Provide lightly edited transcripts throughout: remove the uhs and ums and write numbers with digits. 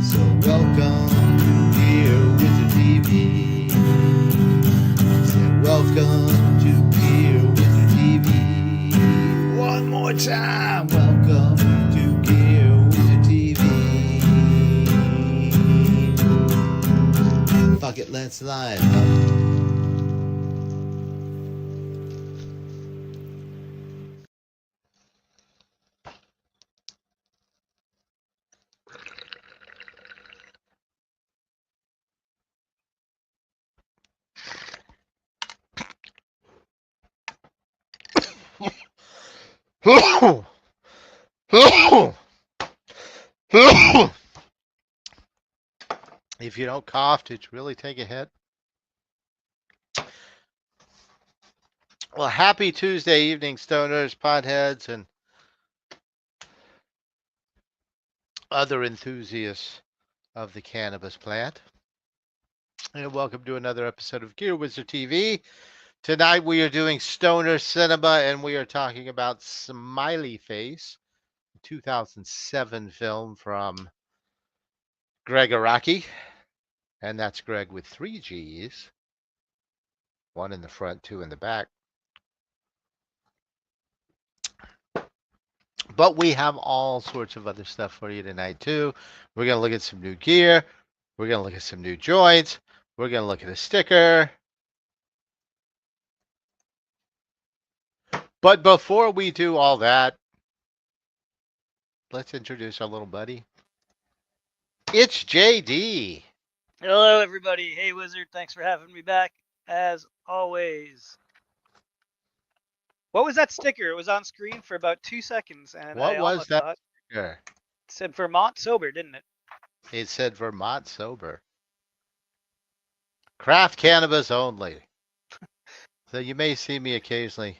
So welcome to Beer Wizard TV. Say welcome to Beer Wizard TV. One more time. Welcome to Beer Wizard TV. Fuck it, let's live. If you don't cough, did you really take a hit? Well, happy Tuesday evening, stoners, potheads, and other enthusiasts of the cannabis plant. And welcome to another episode of Gear Wizard TV. Tonight we are doing Stoner Cinema, and we are talking about Smiley Face, a 2007 film from Gregg Araki. And that's Greg with 3 G's. One in the front, two in the back. But we have all sorts of other stuff for you tonight, too. We're going to look at some new gear. We're going to look at some new joints. We're going to look at a sticker. But before we do all that, let's introduce our little buddy. It's JD. Hello, everybody. Hey, Wizard. Thanks for having me back, as always. What was that sticker? It was on screen for about 2 seconds, and What I was almost that thought sticker? it said Vermont sober, didn't it? It said Vermont sober. Craft cannabis only. So you may see me occasionally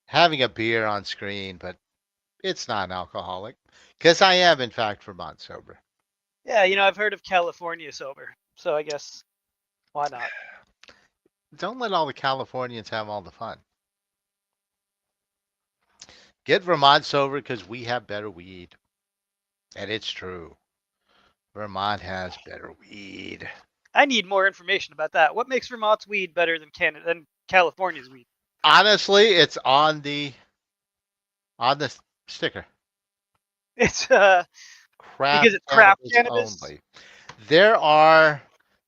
having a beer on screen, but it's non-alcoholic because I am, in fact, Vermont sober. Yeah, I've heard of California sober, so I guess why not? Don't let all the Californians have all the fun. Get Vermont sober because we have better weed. And it's true. Vermont has better weed. I need more information about that. What makes Vermont's weed better than California's weed? Honestly, it's on the sticker. It's Craft because it's craft cannabis. only. There are,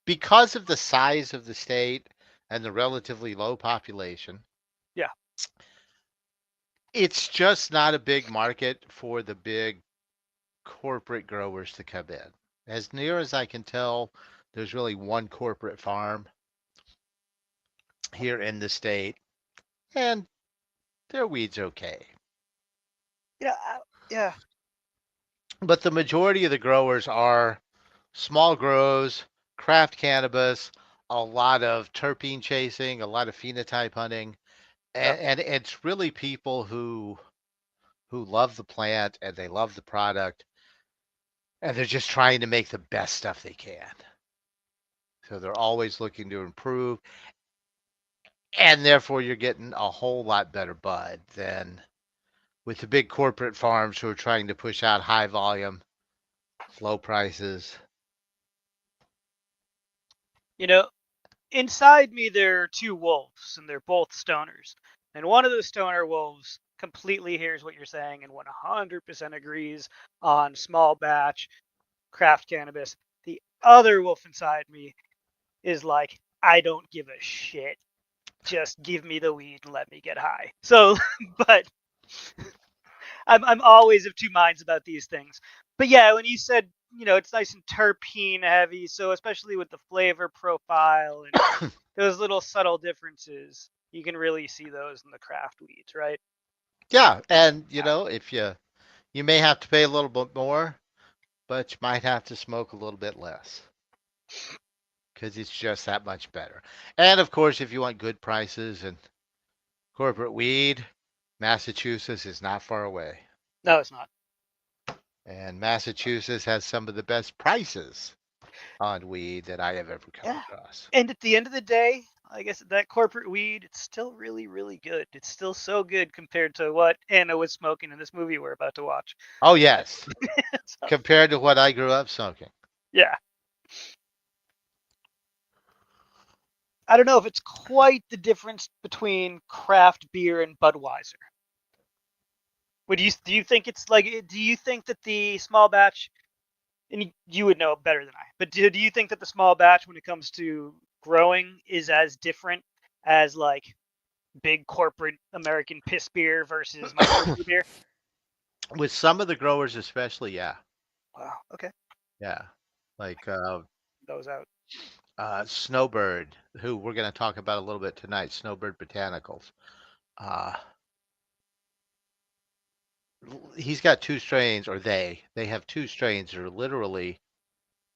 because of the size of the state and the relatively low population. Yeah. It's just not a big market for the big corporate growers to come in. As near as I can tell, there's really one corporate farm here in the state, and their weed's okay. Yeah. But the majority of the growers are small grows, craft cannabis, a lot of terpene chasing, a lot of phenotype hunting, and it's really people who love the plant and they love the product, and they're just trying to make the best stuff they can. So they're always looking to improve, and therefore you're getting a whole lot better bud than with the big corporate farms who are trying to push out high volume, low prices. Inside me there are two wolves, and they're both stoners. And one of the stoner wolves completely hears what you're saying and 100% agrees on small batch craft cannabis. The other wolf inside me is like, I don't give a shit. Just give me the weed and let me get high. So, but I'm always of two minds about these things. But yeah, when you said, it's nice and terpene heavy, so especially with the flavor profile and those little subtle differences, you can really see those in the craft weeds, right? Yeah, and if you may have to pay a little bit more, but you might have to smoke a little bit less because it's just that much better. And of course, if you want good prices and corporate weed, Massachusetts is not far away. No, it's not. And Massachusetts has some of the best prices on weed that I have ever come Yeah. across. And at the end of the day, I guess that corporate weed, it's still really, really good. It's still so good compared to what Anna was smoking in this movie we're about to watch. Oh yes, So, compared to what I grew up smoking. yeah. I don't know if it's quite the difference between craft beer and Budweiser. Do you think it's like? Do you think that the small batch, and you would know better than I, but do you think that the small batch, when it comes to growing, is as different as like big corporate American piss beer versus microbrew beer? With some of the growers, especially, yeah, Wow. Okay. yeah, like Those out. Snowbird, who we're going to talk about a little bit tonight. Snowbird Botanicals. Uh, he's got two strains, or they have two strains that are literally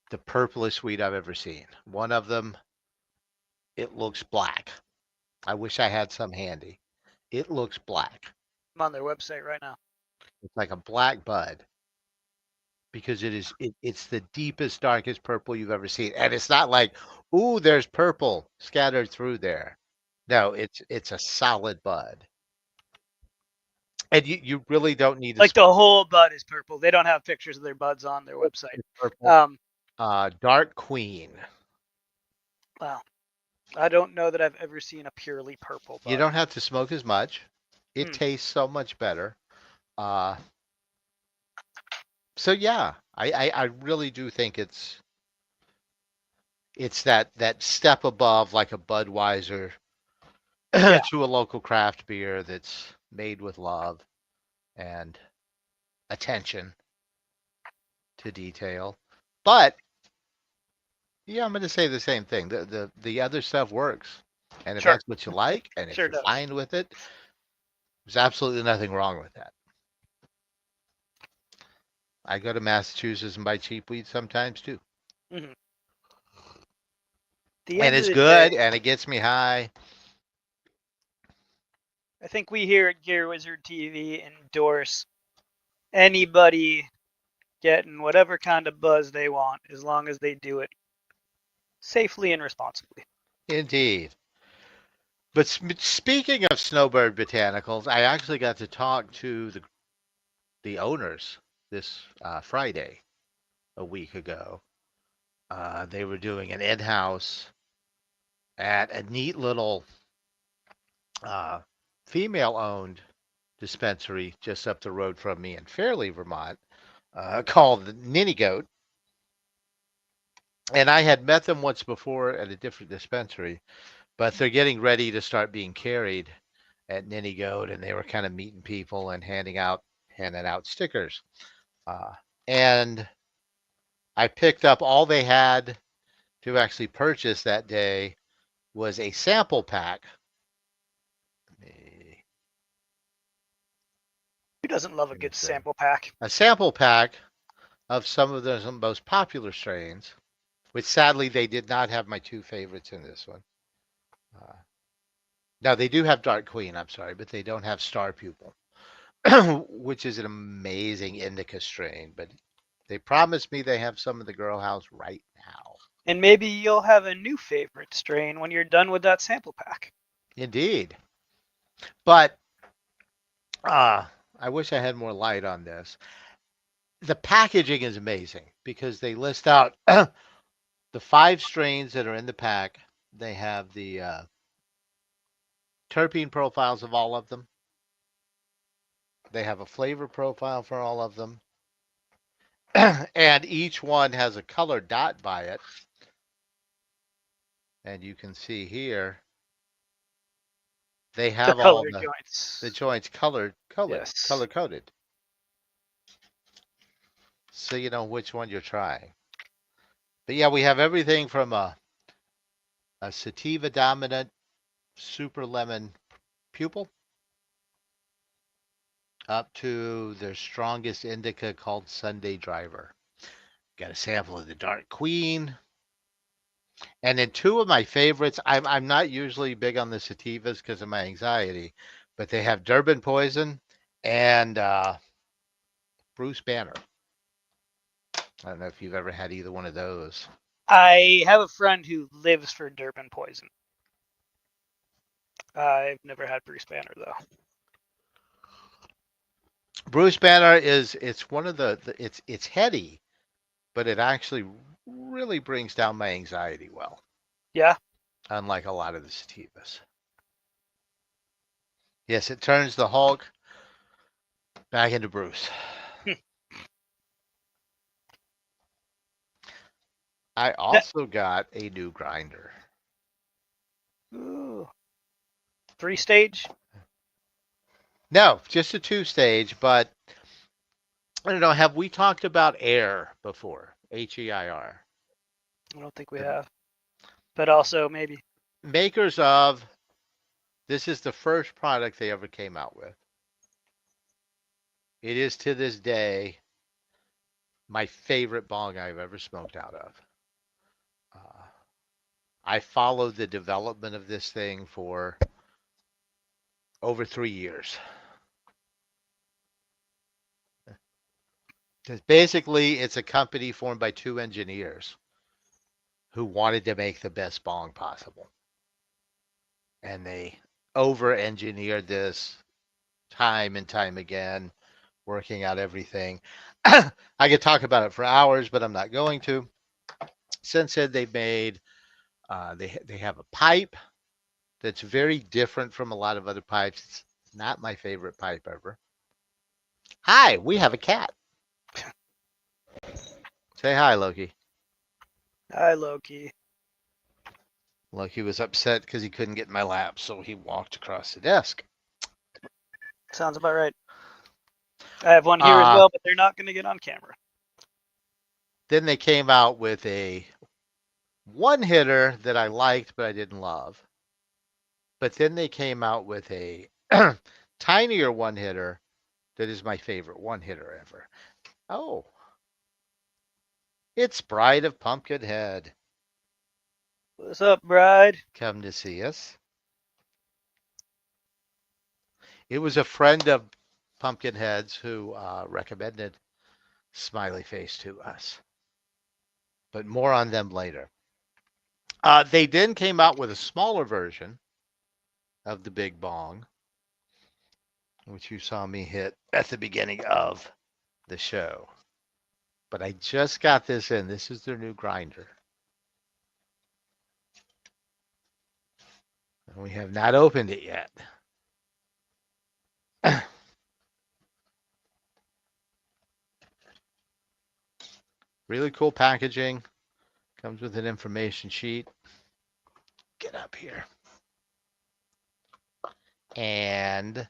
the purplest weed I've ever seen. One of them, it looks black. I wish I had some handy. It looks black. I'm on their website right now. It's like a black bud because it's the deepest, darkest purple you've ever seen. And it's not like, ooh, there's purple scattered through there. No, it's a solid bud. And you really don't need to Like smoke the whole bud is purple. They don't have pictures of their buds on their it. website. It's purple. Um, Dark Queen. wow. I don't know that I've ever seen a purely purple You bud. don't have to smoke as much. It Hmm. tastes so much better. Uh, so yeah, I really do think it's that step above like a Budweiser Yeah, to a local craft beer that's made with love and attention to detail. But yeah, I'm going to say the same thing. The other stuff works, and if sure. that's what you like, and if Sure you're does. fine with it, there's absolutely nothing wrong with that. I go to Massachusetts and buy cheap weed sometimes too, Hmm. The and end of it's the day, good, and it gets me high. I think we here at Gear Wizard TV endorse anybody getting whatever kind of buzz they want as long as they do it safely and responsibly. Indeed. But speaking of Snowbird Botanicals, I actually got to talk to the owners this Friday a week ago. They were doing an in-house at a neat little uh, female-owned dispensary just up the road from me in Fairleigh, Vermont, called the Ninny Goat. And I had met them once before at a different dispensary, but they're getting ready to start being carried at Ninny Goat, and they were kind of meeting people and handing out stickers. Uh, and I picked up all they had to actually purchase that day was a sample pack. Who doesn't love a good sample pack? A sample pack of some of the most popular strains, which sadly they did not have my two favorites in this one. Uh, now they do have Dark Queen, I'm sorry, but they don't have Star Pupil, which is an amazing indica strain. But they promised me they have some of the Girl House right now. And maybe you'll have a new favorite strain when you're done with that sample pack. Indeed. But uh, I wish I had more light on this. The packaging is amazing because they list out the five strains that are in the pack. They have the terpene profiles of all of them. They have a flavor profile for all of them. And each one has a color dot by it. And you can see here they The have all color the joints. joints Yes. color coded. So you know which one you're trying. But yeah, we have everything from a sativa dominant super lemon pupil up to their strongest indica called Sunday Driver. Got a sample of the Dark Queen. And then two of my favorites, I'm not usually big on the sativas because of my anxiety, but they have Durban Poison and Bruce Banner. I don't know if you've ever had either one of those. I have a friend who lives for Durban Poison. I've never had Bruce Banner though. Bruce Banner is it's one of it's heady, but it actually really brings down my anxiety well, Yeah. unlike a lot of the sativas. Yes, it turns the Hulk back into Bruce. I also got a new grinder. Ooh. 3-stage. No, just a two stage, but I don't know. Have we talked about air before? HEIR. I don't think we The have, but also maybe. makers of this is the first product they ever came out with. It is to this day my favorite bong I've ever smoked out of. Uh, I followed the development of this thing for over 3 years. Basically, it's a company formed by two engineers who wanted to make the best bong possible. And they over engineered this time and time again, working out everything. I could talk about it for hours, but I'm not going to. Since then, they've made they have a pipe that's very different from a lot of other pipes. It's not my favorite pipe ever. Hi, we have a cat. Say hi, Loki. Hi, Loki. Loki was upset because he couldn't get in my lap, so he walked across the desk. Sounds about right. I have one here as Uh, well, but they're not going to get on camera. then they came out with a one hitter that I liked but I didn't love. But then they came out with a tinier one hitter that is my favorite one hitter ever. Oh, it's Bride of Pumpkinhead. What's up, bride? Come to see us. It was a friend of Pumpkinhead's who recommended Smiley Face to us, but more on them later. They then came out with a smaller version of the Big Bong, which you saw me hit at the beginning of the show. But I just got this in. This is their new grinder. And we have not opened it yet. Really cool packaging. Comes with an information sheet. Get up here. And Is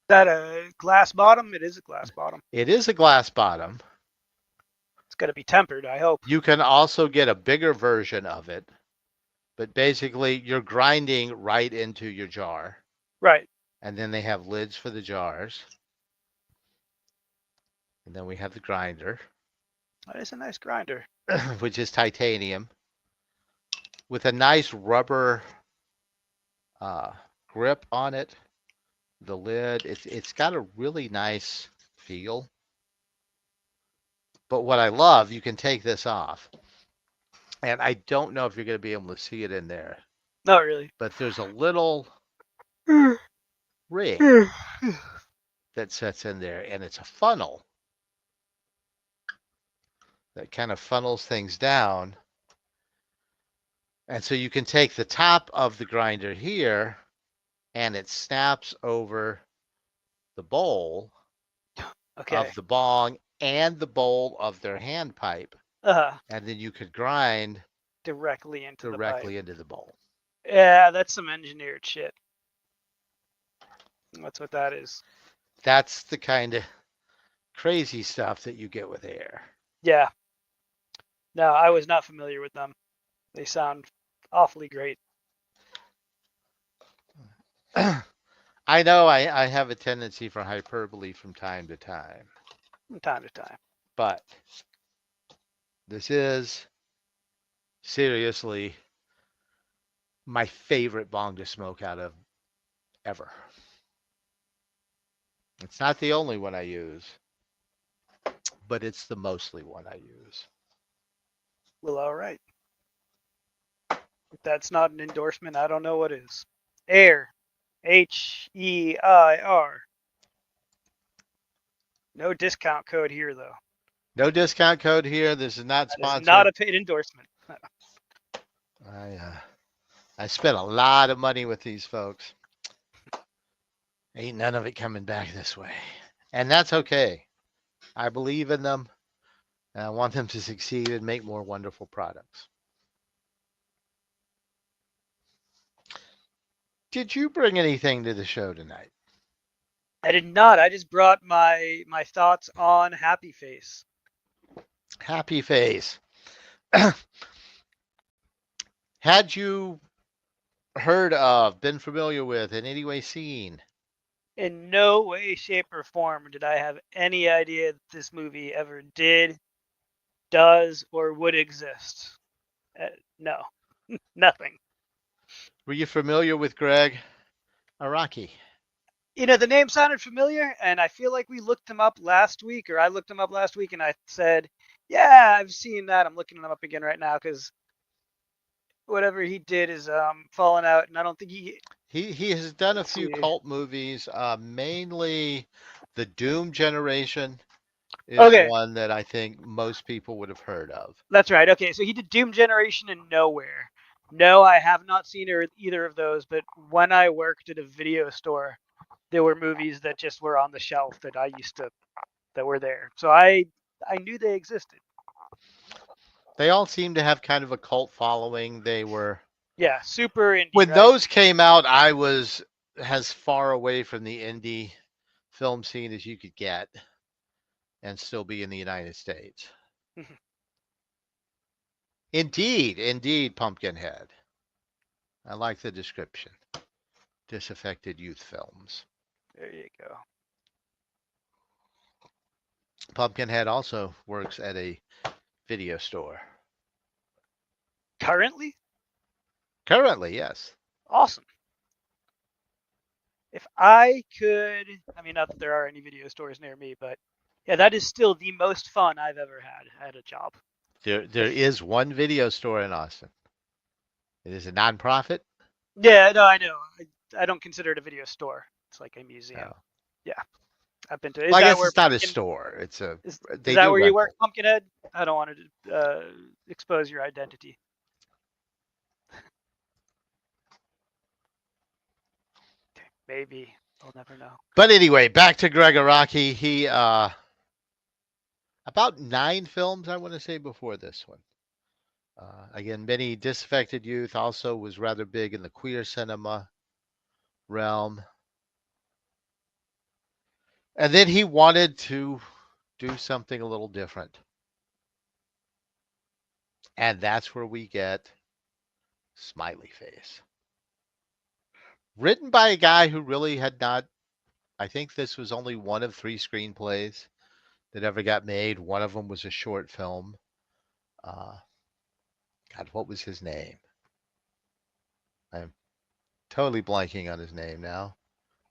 that a glass bottom? It is a glass bottom. it is a glass bottom. It's got to be tempered, I hope. You can also get a bigger version of it, but basically you're grinding right into your jar. Right. And then they have lids for the jars. And then we have the grinder, That is a nice grinder. which is titanium, with a nice rubber uh, grip on it. The lid, it's got a really nice feel. But what I love, you can take this off. And I don't know if you're going to be able to see it in there, Not really. but there's a little ring that sits in there, and it's a funnel that kind of funnels things down. And so you can take the top of the grinder here, and it snaps over the bowl Okay. of the bong and the bowl of their hand pipe. Uh-huh. And then you could grind Directly into the pipe. directly into the bowl. Yeah, that's some engineered shit. That's what that is. That's the kind of crazy stuff that you get with air. Yeah. No, I was not familiar with them. They sound awfully great. I know I have a tendency for hyperbole from time to time, From time to time. but this is seriously my favorite bong to smoke out of ever. It's not the only one I use, but it's the mostly one I use. Well, all right. If that's not an endorsement, I don't know what is. Air. HEIR. No discount code here, though. No discount code here. This is not That is not sponsored. a paid endorsement. I I spent a lot of money with these folks. Ain't none of it coming back this way, and that's okay. I believe in them, and I want them to succeed and make more wonderful products. Did you bring anything to the show tonight? I did not. I just brought my thoughts on Happy Face. Happy Face. Had you heard of, been familiar with, in any way seen? In no way, shape, or form did I have any idea that this movie ever did, does, or would exist. No, nothing. Were you familiar with Gregg Araki? The name sounded familiar, and I feel like we looked him up last week, or I looked him up last week, and I said, "Yeah, I've seen that." I'm looking him up again right now because whatever he did is falling out, and I don't think he. He has done a Let's few see. cult movies, mainly the Doom Generation is Okay, one that I think most people would have heard of. that's right. Okay, so he did Doom Generation and Nowhere. No, I have not seen either of those, but when I worked at a video store, there were movies that just were on the shelf that I used to that were there. So I knew they existed. They all seem to have kind of a cult following. They were Yeah, super indie, when right? those came out, I was as far away from the indie film scene as you could get and still be in the United States. Indeed, indeed, Pumpkinhead. I like the description. Disaffected youth films. There you go. Pumpkinhead also works at a video store. Currently, Currently, yes. awesome. If I could, I mean, not that there are any video stores near me, but yeah, that is still the most fun I've ever had at a job. There If is one video store in Austin. It is a nonprofit. yeah, no, I know. I don't consider it a video store. It's like a museum. Oh. Yeah, I've been to. Is Well, I that guess where it's not a Pumpkin? store. It's a Is they that do where you work, rental. Pumpkinhead? I don't want to expose your identity. Maybe I'll never know. But anyway, back to Gregg Araki. He about 9 films I want to say before this one. Again, many disaffected youth. Also was rather big in the queer cinema realm. And then he wanted to do something a little different. And that's where we get Smiley Face. Written by a guy who really had not, I think this was only one of 3 screenplays that ever got made. One of them was a short film. Uh, God, what was his name? I'm totally blanking on his name now.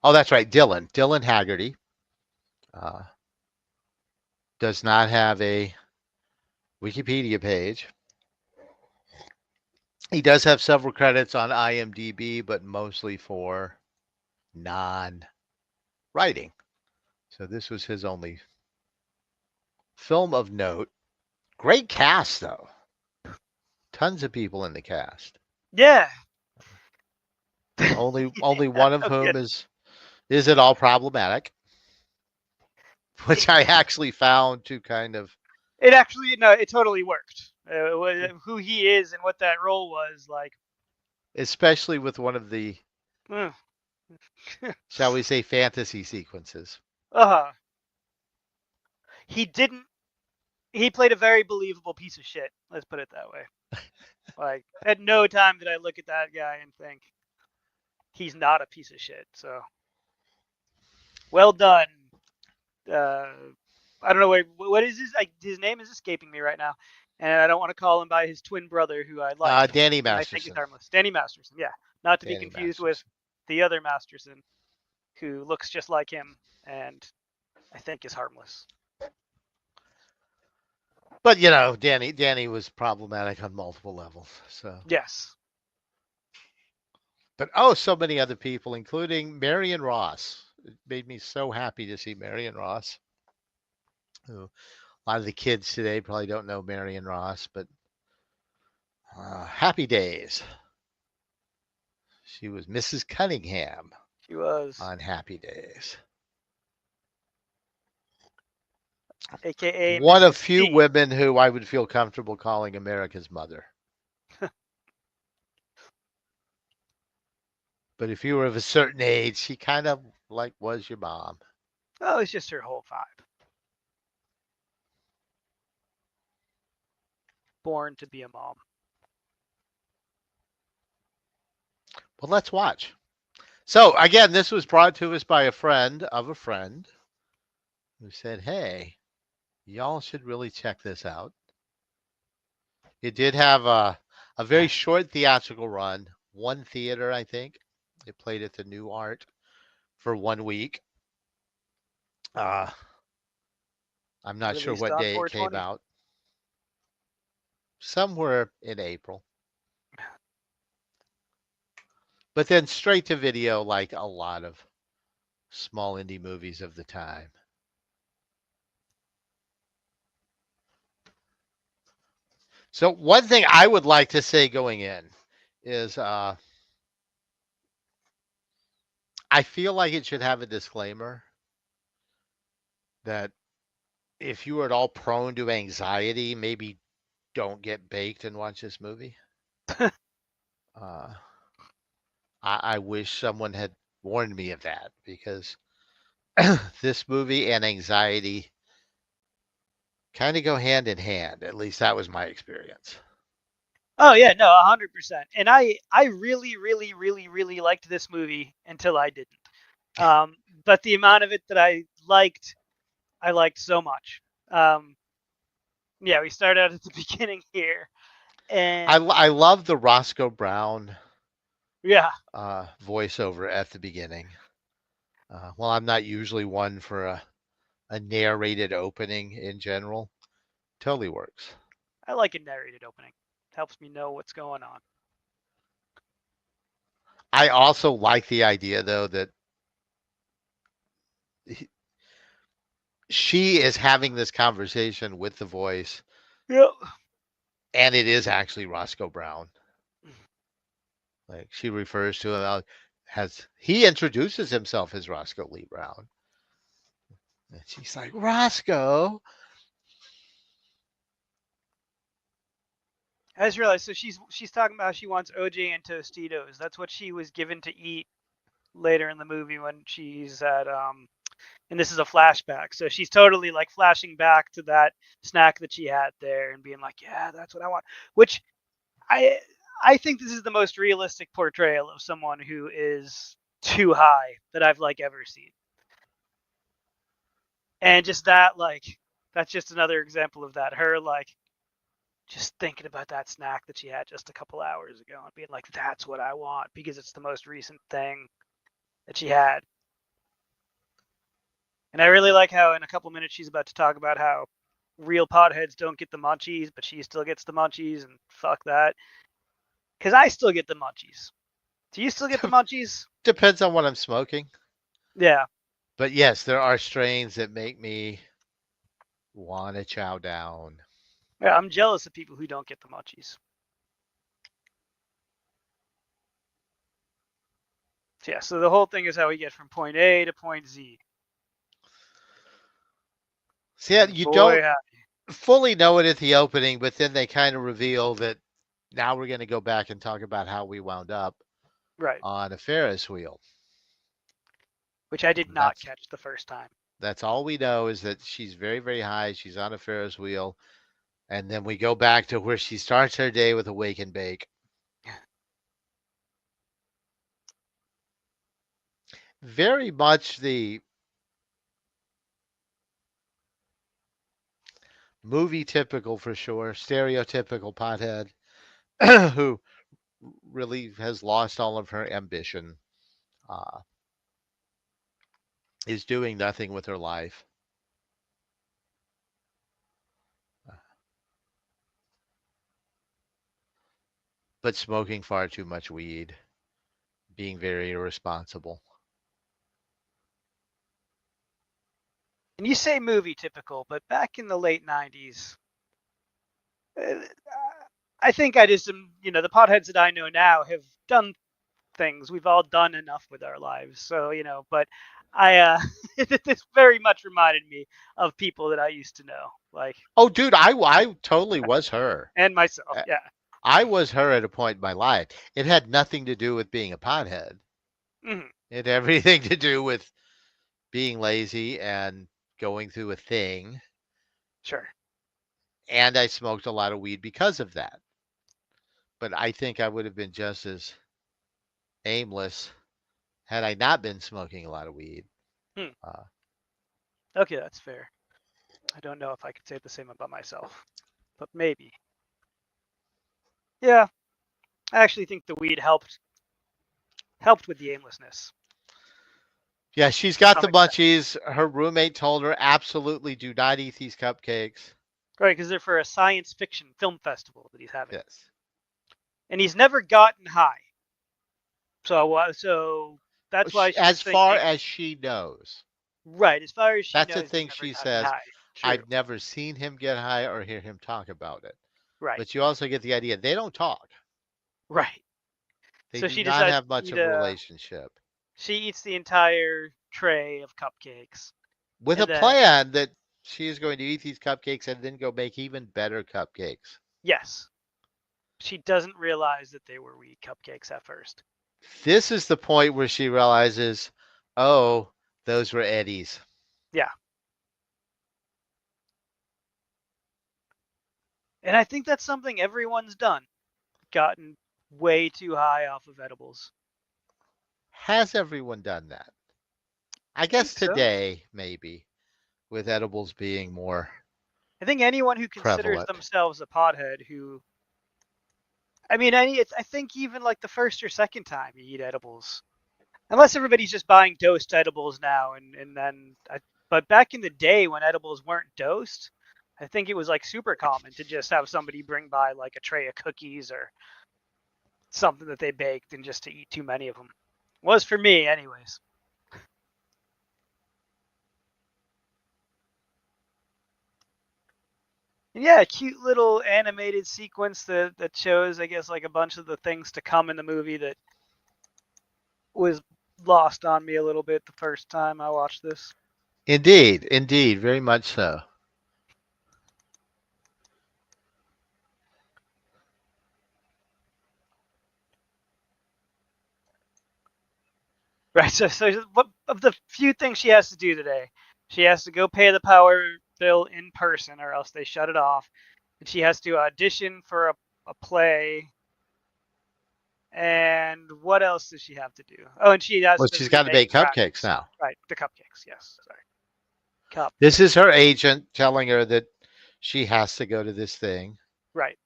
Oh, that's right, Dylan. Dylan Haggerty uh, does not have a Wikipedia page. He does have several credits on IMDb, but mostly for non writing. So this was his only film of note. Great cast, though. Tons of people in the cast. Yeah. Only Yeah, one of no whom kidding. is at all problematic, which I actually found to kind of, It actually, no, it totally worked. Who he is and what that role was, like, especially with one of the, uh shall we say, fantasy sequences. huh. He didn't. He played a very believable piece of shit. Let's put it that way. Like, at no time did I look at that guy and think he's not a piece of shit. So, well done. Uh, I don't know what is his like. His name is escaping me right now, and I don't want to call him by his twin brother, who I like Danny and I think is Masterson. harmless. Danny Masterson. Yeah, not to be Danny confused with Masterson. the other Masterson, who looks just like him and I think is harmless. But you know, Danny was problematic on multiple levels. So Yes. But oh, so many other people, including Marion Ross. It made me so happy to see Marion Ross. Who a lot of the kids today probably don't know Marion Ross, but Happy Days. She was Mrs. Cunningham She was, on Happy Days. aka One of Mrs. few C. women who I would feel comfortable calling America's mother. But if you were of a certain age, she kind of like was your mom. Oh, it's just her whole vibe. Born to be a mom. Well, let's watch. So again, this was brought to us by a friend of a friend who said, "Hey, y'all should really check this out." It did have a very short theatrical run, one theater, I think. It played at the New Art for 1 week. Uh, I'm not sure Released what on day it came 420. out. Somewhere in April. But then straight to video, like a lot of small indie movies of the time. So one thing I would like to say going in is I feel like it should have a disclaimer that if you are at all prone to anxiety, maybe don't get baked and watch this movie. Uh, I wish someone had warned me of that because this movie and anxiety kind of go hand in hand. At least that was my experience. Oh yeah, no, 100%. And I really, really, really, really liked this movie until I didn't. Um, but the amount of it that I liked so much. Um, yeah, we start out at the beginning here, and I love the Roscoe Brown yeah, voiceover at the beginning. Well, I'm not usually one for a narrated opening in general. Totally works. I like a narrated opening. Helps me know what's going on. I also like the idea, though, that he- she is having this conversation with the voice, Yep. and it is actually Roscoe Brown. Like she refers to him as he introduces himself as Roscoe Lee Brown, and she's like Roscoe. I just realized. So she's talking about how she wants OJ and Tostitos. That's what she was given to eat later in the movie when she's at and this is a flashback. So she's totally like flashing back to that snack that she had there and being like, "Yeah, that's what I want." Which I I think this is the most realistic portrayal of someone who is too high that I've like ever seen. And just that like that's just another example of that. Her like just thinking about that snack that she had just a couple hours ago and being like, "That's what I want," because it's the most recent thing that she had. And I really like how in a couple minutes she's about to talk about how real potheads don't get the munchies, but she still gets the munchies, and fuck that. Because I still get the munchies. Do you still get the munchies? Depends on what I'm smoking, Yeah. but yes, there are strains that make me want to chow down. Yeah, I'm jealous of people who don't get the munchies. So, yeah, so the whole thing is how we get from point A to point Z. See, yeah, And you boy, don't fully know it at the opening, but then they kind of reveal that now we're going to go back and talk about how we wound up right. on a Ferris wheel. Which I did not That's catch the first time. that's all we know is that she's very, very high. She's on a Ferris wheel, and then we go back to where she starts her day with a wake and bake. Very much the movie typical for sure, stereotypical pothead who really has lost all of her ambition, uh, is doing nothing with her life, but smoking far too much weed. being very irresponsible. And you say movie typical, but back in the late '90s, uh, I think I just am. The potheads that I know now have done things. We've all done enough with our lives, so But I, this very much reminded me of people that I used to know, like, Oh, dude, I totally was her. and myself. Uh, Yeah. I was her at a point in my life. It had nothing to do with being a pothead. Hmm. It had everything to do with being lazy and going through a thing. Sure. And I smoked a lot of weed because of that. But I think I would have been just as aimless had I not been smoking a lot of weed. Hmm. Uh, Okay, that's fair. I don't know if I could say the same about myself, but maybe. Yeah, I actually think the weed helped with the aimlessness yeah, she's to got some the extent. munchies. Her roommate told her absolutely do not eat these cupcakes. Right, because they're for a science fiction film festival that he's having, Yes. and he's never gotten high. So that's why she was As far thinking. as she knows. Right, as far as she That's the knows, he's thing never she gotten says. high. True. I've never seen him get high or hear him talk about it. Right. But you also get the idea they don't talk. Right. They So do she not decides have to much eat of a a. relationship. She eats the entire tray of cupcakes, With a and then plan that she is going to eat these cupcakes and then go make even better cupcakes. yes, she doesn't realize that they were weed cupcakes at first. This is the point where she realizes, oh, those were Eddie's. Yeah, and I think that's something everyone's done. Gotten way too high off of edibles. Has everyone done that? I I guess think so. today, maybe, with edibles being more I think anyone who considers prevalent. themselves a pothead who, I think even like the first or second time you eat edibles, unless everybody's just buying dosed edibles now, but back in the day when edibles weren't dosed, I think it was like super common to just have somebody bring by like a tray of cookies or something that they baked and just to eat too many of them. Was for me, anyways. And yeah, a cute little animated sequence that shows, I guess, like a bunch of the things to come in the movie that was lost on me a little bit the first time I watched this. Indeed, indeed, very much so. 'Right, so what of the few things she has to do today? She has to go pay the power bill in person, or else they shut it off. And she has to audition for a play. And what else does she have to do? Oh, and she has Well, to she's got to remake bake cupcakes graphics. now. Right, the cupcakes. Yes, sorry, cup. This is her agent telling her that she has to go to this thing. Right,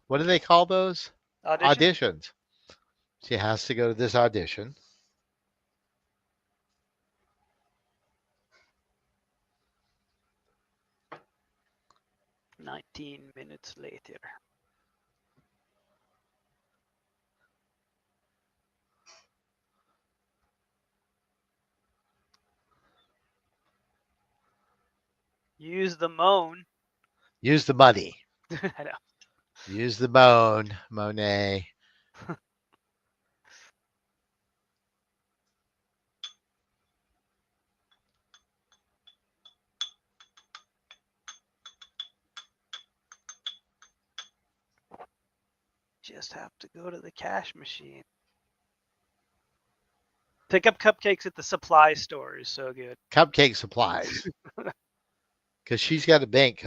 What do they call those? audition. Auditions. She has to go to this audition. 19 minutes later. Use the moan. Use the money. I know. Use the moan, Monet. Just have to go to the cash machine. Pick up cupcakes at the supply store is so good. Cupcake supplies. Because she's got to bank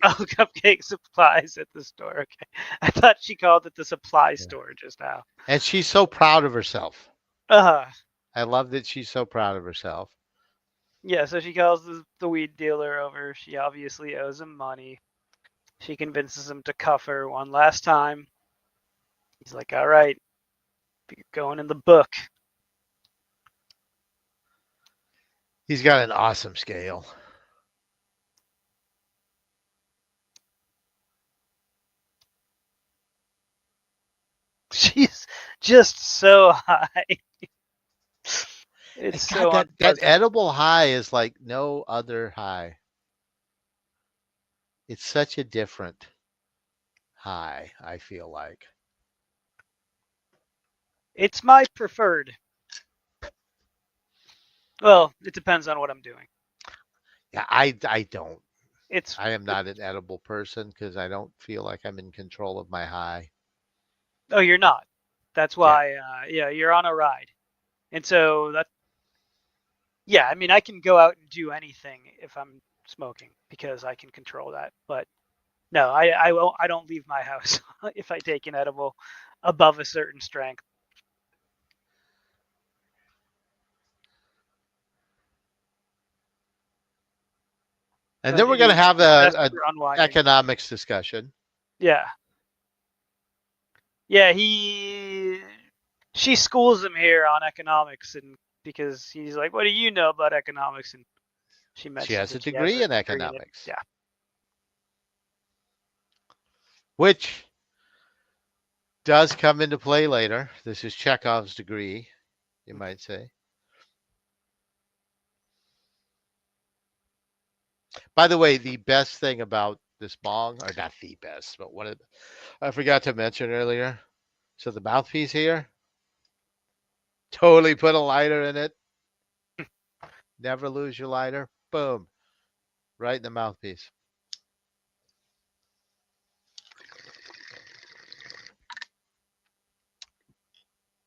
Oh, cupcakes. cupcake supplies at the store. Okay. I thought she called it the supply Yeah. store just now. And she's so proud of herself. Uh, I love that she's so proud of herself. yeah, so she calls the weed dealer over. She obviously owes him money. She convinces him to cuff her one last time. He's like, all right, you're going in the book. He's got an awesome scale. She's just so high. It's And God, so that unpleasant. edible high is like no other high. It's such a different high, I feel like. It's my preferred. Well, it depends on what I'm doing. Yeah, I don't. It's I am not an edible person because I don't feel like I'm in control of my high. oh, you're not. That's Yeah. why. Yeah, you're on a ride, and so that. Yeah, I mean, I can go out and do anything if I'm smoking because I can control that. But no, I won't. I don't leave my house if I take an edible above a certain strength. And then But we're going to have it's best a for unwinding. economics discussion. Yeah, yeah. She schools him here on economics, and because he's like, "What do you know about economics?" And she She mentions has a that she has degree a in degree in it. economics, Yeah. which does come into play later. This is Chekhov's degree, you might say. By the way, the best thing about this bong, or not the best, but I forgot to mention earlier. So the mouthpiece here, totally put a lighter in it. Never lose your lighter. Boom, right in the mouthpiece.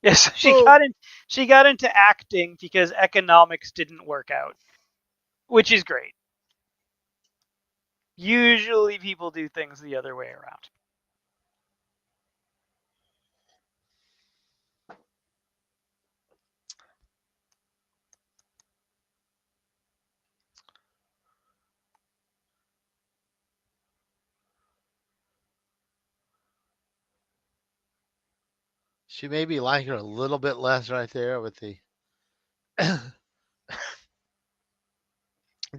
Yes, Boom. she got into acting because economics didn't work out, which is great. Usually people do things the other way around. She maybe like her a little bit less right there with the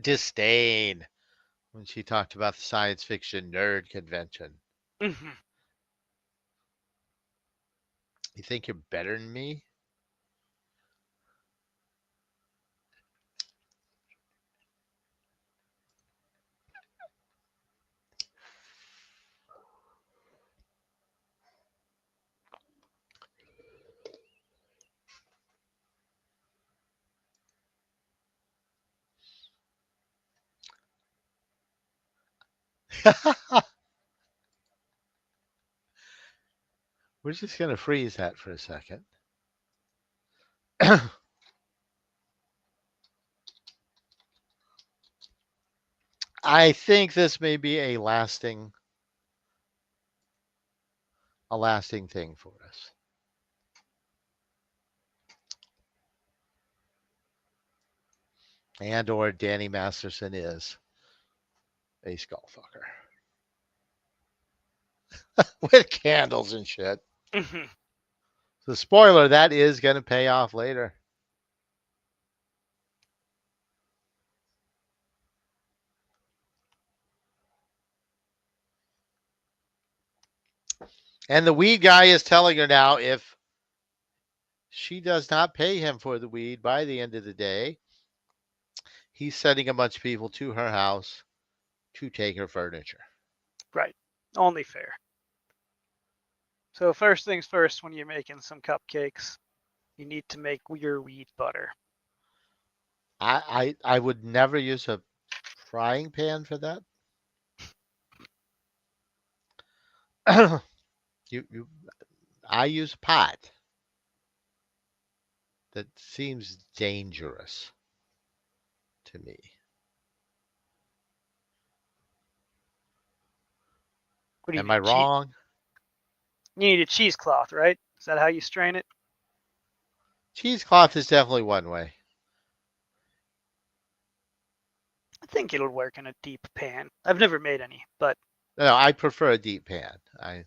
disdain when she talked about the science fiction nerd convention. Mhm. You think you're better than me? We're just going to freeze that for a second. I think this may be a lasting thing for us. And or Danny Masterson is a skullfucker with candles and shit. Mhm. So spoiler, that is going to pay off later. And the weed guy is telling her now if she does not pay him for the weed by the end of the day, he's sending a bunch of people to her house to take her furniture. Right. Only fair. So first things first, when you're making some cupcakes, you need to make your wheat butter. I would never use a frying pan for that. you I use a pot. That seems dangerous to me. What do you Am I need? wrong? You need a cheesecloth, right? Is that how you strain it? Cheesecloth is definitely one way. I think it'll work in a deep pan. I've never made any, but No, I prefer a deep pan. I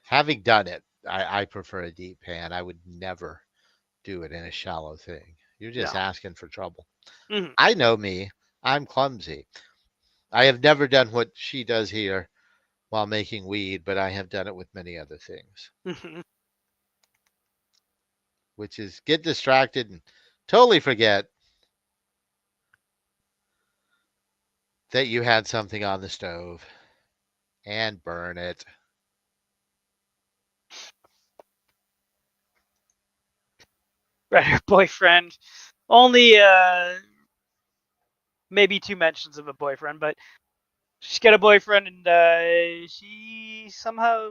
having done it, I prefer a deep pan. I would never do it in a shallow thing. You're just no. asking for trouble. Mhm. I know me. I'm clumsy. I have never done what she does here while making weed, but I have done it with many other things. Mhm. which is get distracted and totally forget that you had something on the stove and burn it. Right, her boyfriend. Only maybe two mentions of a boyfriend, but she's got a boyfriend and she somehow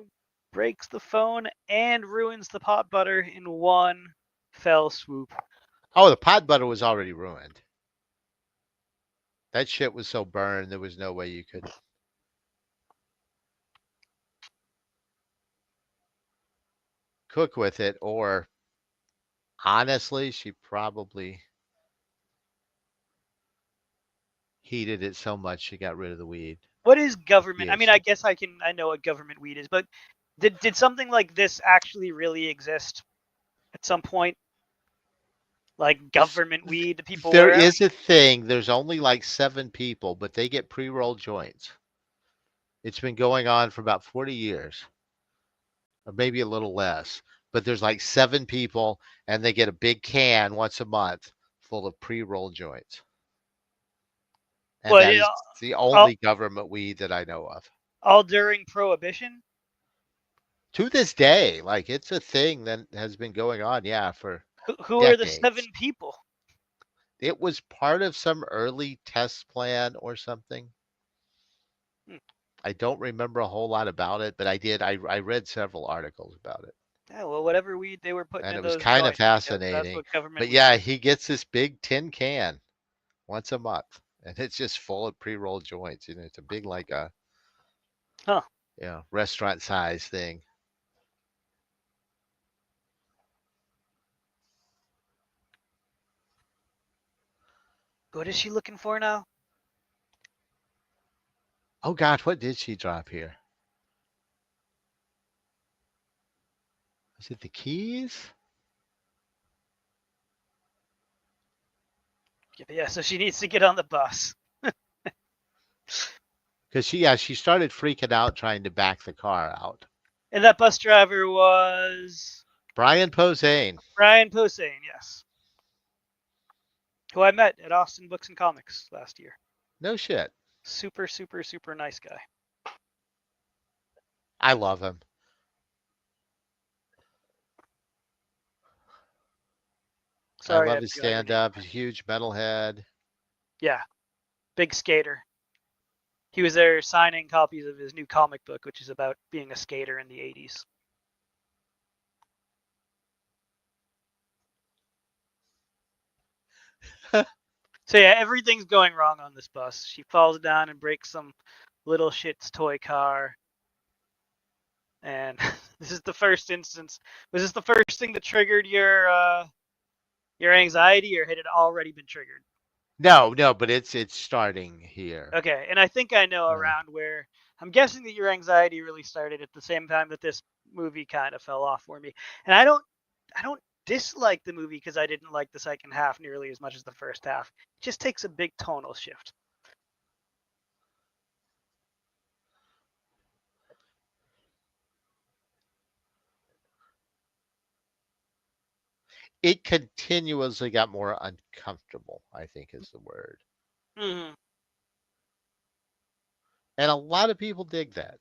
breaks the phone and ruins the pot butter in one fell swoop. Oh, the pot butter was already ruined. That shit was so burned, there was no way you could cook with it. Or honestly, she probably heated it so much she got rid of the weed. What is The government? I mean, I THC. guess I know what government weed is, but did something like this actually really exist at some point? Like government weed that people There were. I mean, is a thing. There's only like 7 people, but they get pre-rolled joints. It's been going on for about 40 years, or maybe a little less. But there's like 7 people, and they get a big can once a month full of pre-rolled joints. And but that is the all, only government weed that I know of. all during Prohibition. To this day, like it's a thing that has been going on, yeah, for Who are the decades. 7 people? It was part of some early test plan or something. Hmm. I don't remember a whole lot about it, but I did. I read several articles about it, Yeah, well, whatever weed they were putting and in it was those kind of joints, I guess that's fascinating. what government But weed yeah, is. he gets this big tin can once a month, and it's just full of pre-rolled joints. It's a big like a Huh. restaurant size thing. What is she looking for now? Oh God, what did she drop here? Was it the keys? Yeah, so she needs to get on the bus. Because she started freaking out trying to back the car out. And that bus driver was Brian Posehn. Brian Posehn, yes. Who I met at Austin Books and Comics last year. No shit. Super, super, super nice guy. I love him. I Sorry I love have his to go out your stand name. up. He's a huge metalhead. Yeah, big skater. He was there signing copies of his new comic book, which is about being a skater in the 80s. So yeah, everything's going wrong on this bus. She falls down and breaks some little shit's toy car. And this is the first instance. Was this the first thing that triggered your anxiety, or had it already been triggered? No, but it's starting here. Okay, and I think I know Uh, around where. I'm guessing that your anxiety really started at the same time that this movie kind of fell off for me. And I don't dislike the movie because I didn't like the second half nearly as much as the first half. It just takes a big tonal shift. it continuously got more uncomfortable, I think is the word. Mm-hmm. And a lot of people dig that.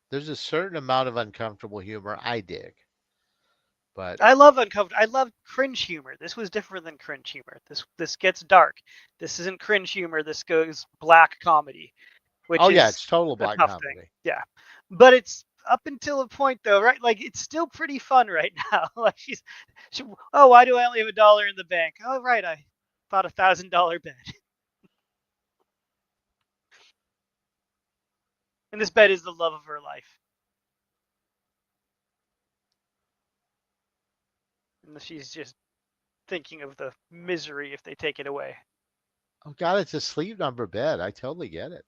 There's a certain amount of uncomfortable humor I dig. But I love uncomfortable. I love cringe humor. This was different than cringe humor. This gets dark. This isn't cringe humor. This goes black comedy, which oh yeah, is it's total a black tough thing. comedy. Yeah, but it's up until a point though, right? Like it's still pretty fun right now. Like she, oh, why do I only have $1 in the bank? Oh, right, I bought $1,000 bed, and this bed is the love of her life, and she's just thinking of the misery if they take it away. Oh God, it's a sleep number bed. I totally get it.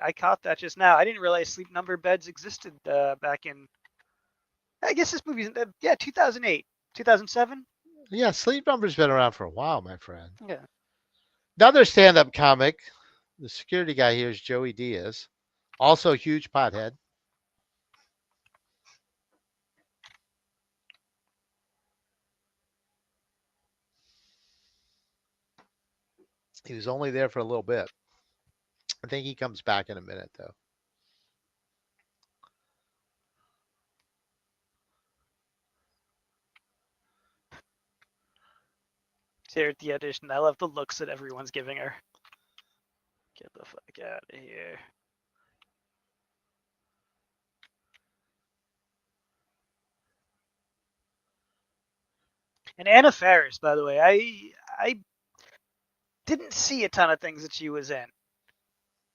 I caught that just now. I didn't realize sleep number beds existed back in. I guess this movie's yeah 2008, 2007. Yeah, sleep number's been around for a while, my friend. Yeah. Another stand-up comic. The security guy here is Joey Diaz, also a huge pothead. He was only there for a little bit. I think he comes back in a minute though. Here at the audition, I love the looks that everyone's giving her. Get the fuck out of here. And Anna Faris, by the way, I didn't see a ton of things that she was in.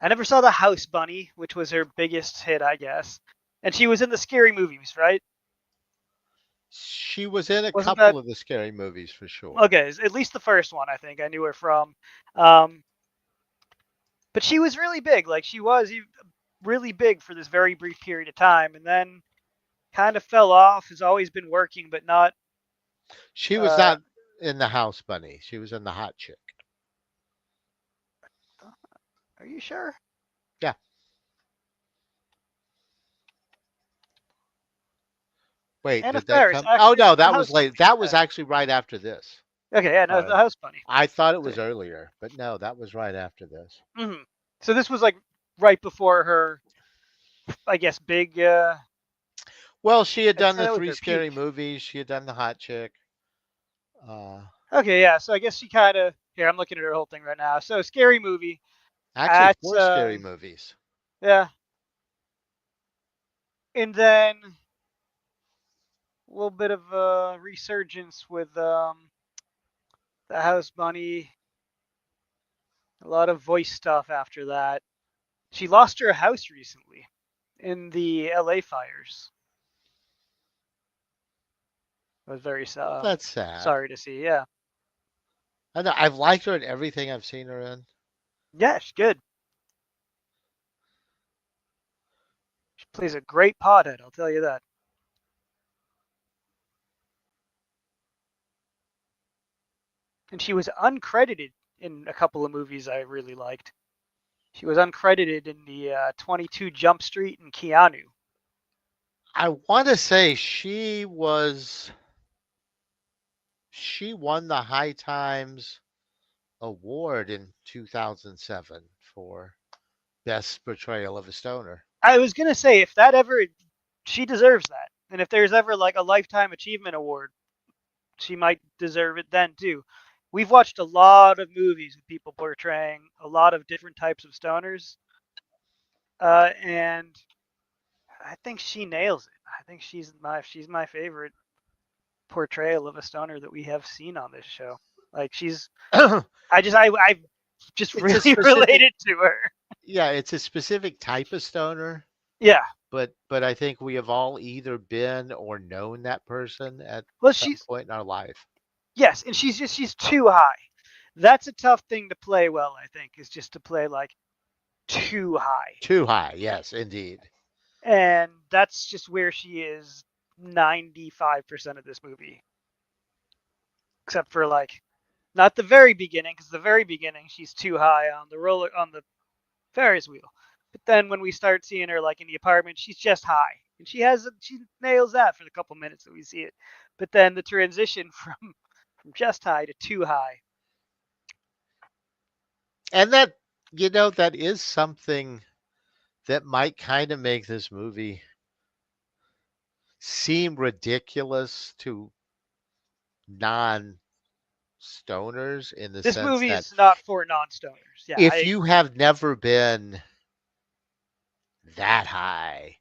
I never saw The House Bunny, which was her biggest hit, I guess. And she was in the scary movies, right? She was in a Wasn't that couple of the scary movies for sure. okay? At least the first one, I think I knew her from. Um, but she was really big. Like she was really big for this very brief period of time, and then kind of fell off. Has always been working, but not. She was Uh, not in the House Bunny. She was in the Hot Chick. are you sure? Yeah. Wait, Anna did that Faris come? Oh actually no, was the that was House late. Bunny. That was Yeah. actually right after this. Okay, yeah, no, Uh, the House Bunny. I thought it was earlier, but no, that was right after this. Mm-hmm. So this was like right before her, I guess, big. Well, she had I'd done say the that was three her scary peak. movies. She had done the Hot Chick. Uh, Okay, yeah. So I guess she kind of. Here, I'm looking at her whole thing right now. So scary movie actually, at. four scary movies. Yeah, and then a little bit of a resurgence with the House Bunny. A lot of voice stuff after that. She lost her house recently in the LA fires. I was very That's sad. sorry to see. Yeah, I know I've liked her in everything I've seen her in. yeah, she's good. She plays a great pothead. I'll tell you that. And she was uncredited in a couple of movies I really liked. She was uncredited in the 22 Jump Street and Keanu. I want to say she won the High Times award in 2007 for best portrayal of a stoner. I was gonna say if that ever, she deserves that. And if there's ever like a lifetime achievement award, she might deserve it then too. We've watched a lot of movies with people portraying a lot of different types of stoners, and I think she nails it. I think she's my favorite portrayal of a stoner that we have seen on this show. Like she's, I just It's a really specific related to her. yeah, it's a specific type of stoner, Yeah. but I think we have all either been or known that person at Well, some she's point in our life. yes, and she's too high. That's a tough thing to play well. I think is just to play like too high, Too high, yes, indeed. and that's just where she is 95% of this movie, except for like not the very beginning, because the very beginning she's too high on the Ferris wheel. But then when we start seeing her like in the apartment, she's just high, and she nails that for the couple minutes that we see it. But then the transition from just high to too high. And that is something that might kind of make this movie seem ridiculous to non stoners in the This sense movie that is not for non-stoners. Yeah, I if you agree. have never been that high,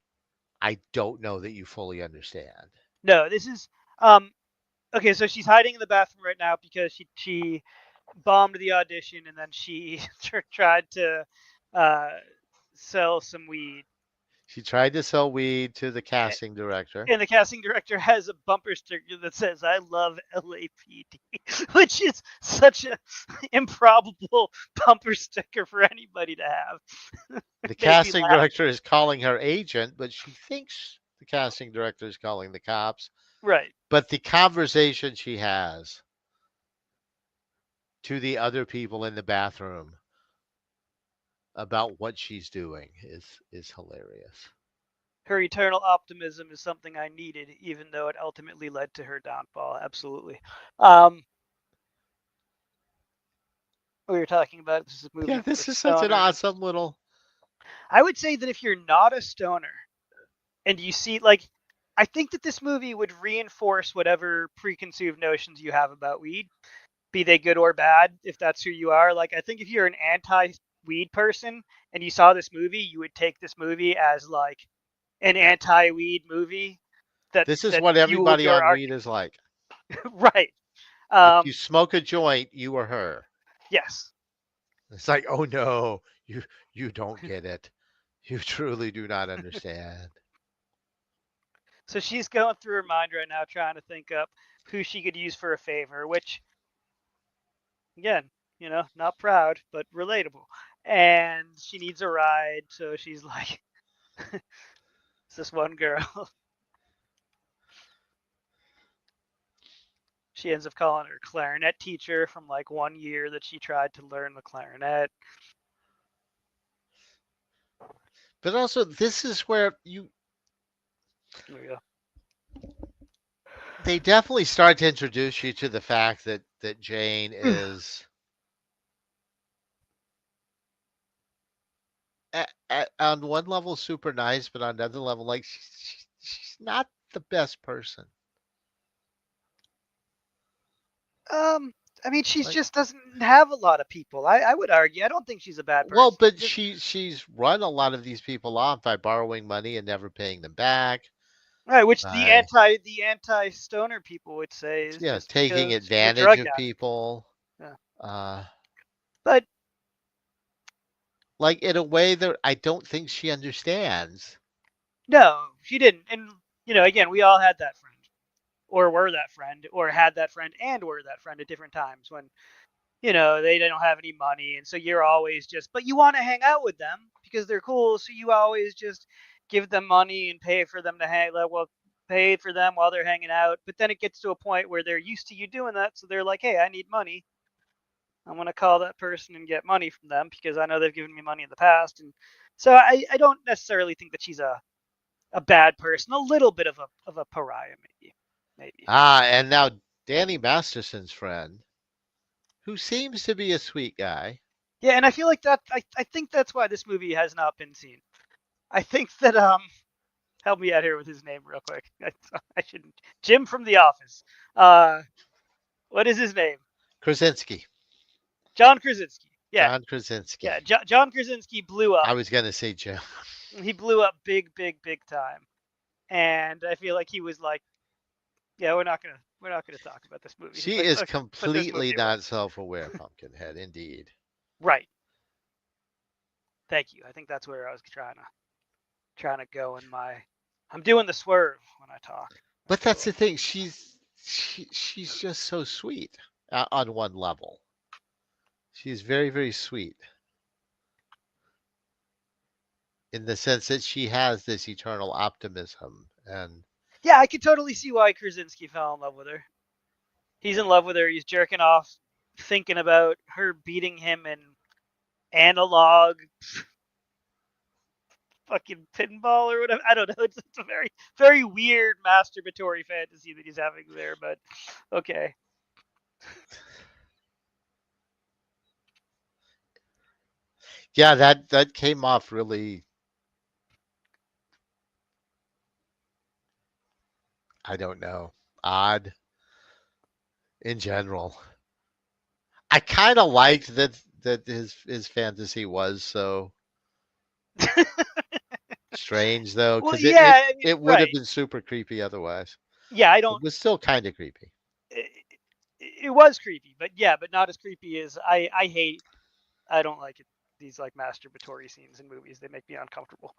I don't know that you fully understand. No, this is um okay. So she's hiding in the bathroom right now because she bombed the audition and then she tried to uh, sell some weed. She tried to sell weed to the casting director. And the casting director has a bumper sticker that says "I love LAPD," which is such a improbable bumper sticker for anybody to have. The Made me casting laugh. director is calling her agent, but she thinks the casting director is calling the cops. Right. But the conversation she has to the other people in the bathroom about what she's doing is hilarious. Her eternal optimism is something I needed, even though it ultimately led to her downfall. Absolutely. Um, we were talking about this is a Yeah, movie for this is such an stoners. awesome little. I would say that if you're not a stoner and you see like I think that this movie would reinforce whatever preconceived notions you have about weed, be they good or bad, if that's who you are. Like I think if you're an anti-weed person and you saw this movie, you would take this movie as like an anti-weed movie that This is that what fueled everybody your on arc. weed is like. Right. If you Um, smoke a joint, you or her. yes. It's like, oh no, you don't get it. You truly do not understand. So she's going through her mind right now, trying to think up who she could use for a favor, which again, not proud, but relatable. And she needs a ride, so she's like, it's this one girl. She ends up calling her clarinet teacher from like 1 year that she tried to learn the clarinet. But also, this is where you There we go. they definitely start to introduce you to the fact that Jane is on one level super nice, but on another level, like she's not the best person. Um, I mean, she Like, just doesn't have a lot of people. I would argue. I don't think she's a bad well, person. but Just she's run a lot of these people off by borrowing money and never paying them back. right, which By the anti stoner people would say is yeah, just taking because she's a advantage drug of addict. people. Yeah. Uh, But like in a way that I don't think she understands. no, she didn't. And again, we all had that friend, or were that friend, or had that friend, and were that friend at different times when they don't have any money, and so you're always just, but you want to hang out with them because they're cool, so you always just give them money and pay for them to hang. Like, well, pay for them while they're hanging out. But then it gets to a point where they're used to you doing that, so they're like, hey, I need money. I'm gonna call that person and get money from them because I know they've given me money in the past, and so I don't necessarily think that she's a bad person. A little bit of a pariah, maybe. Ah, and now Danny Masterson's friend, who seems to be a sweet guy. Yeah, and I feel like that. I think that's why this movie has not been seen. I think that help me out here with his name real quick. I shouldn't. Jim from The Office. Uh, what is his name? Krasinski. John Krasinski. Yeah, John Krasinski. yeah. John Krasinski blew up. I was gonna say Jim. He blew up big, big, big time. And I feel like he was like, yeah, we're not gonna talk about this movie. She Let's is put this movie completely away. not self-aware, Pumpkinhead. Indeed. Right. Thank you. I think that's where I was trying to go in my. I'm doing the swerve when I talk. But That's that's cool. the thing. She's just so sweet on one level. She's very very sweet in the sense that she has this eternal optimism and Yeah, I could totally see why Krasinski fell in love with her. He's in love with her. He's jerking off, thinking about her beating him in analog fucking pinball or whatever. I don't know. It's a very, very weird masturbatory fantasy that he's having there, but okay. yeah, that came off really. I don't know, odd in general. I kind of liked that his fantasy was so strange though, Well, because it, it yeah, I mean, it would have right. been super creepy otherwise. Yeah, I It don't. was still kind of creepy. It, it was creepy, but yeah, but not as creepy as I hate. I don't like it. These like masturbatory scenes in movies, they make me uncomfortable.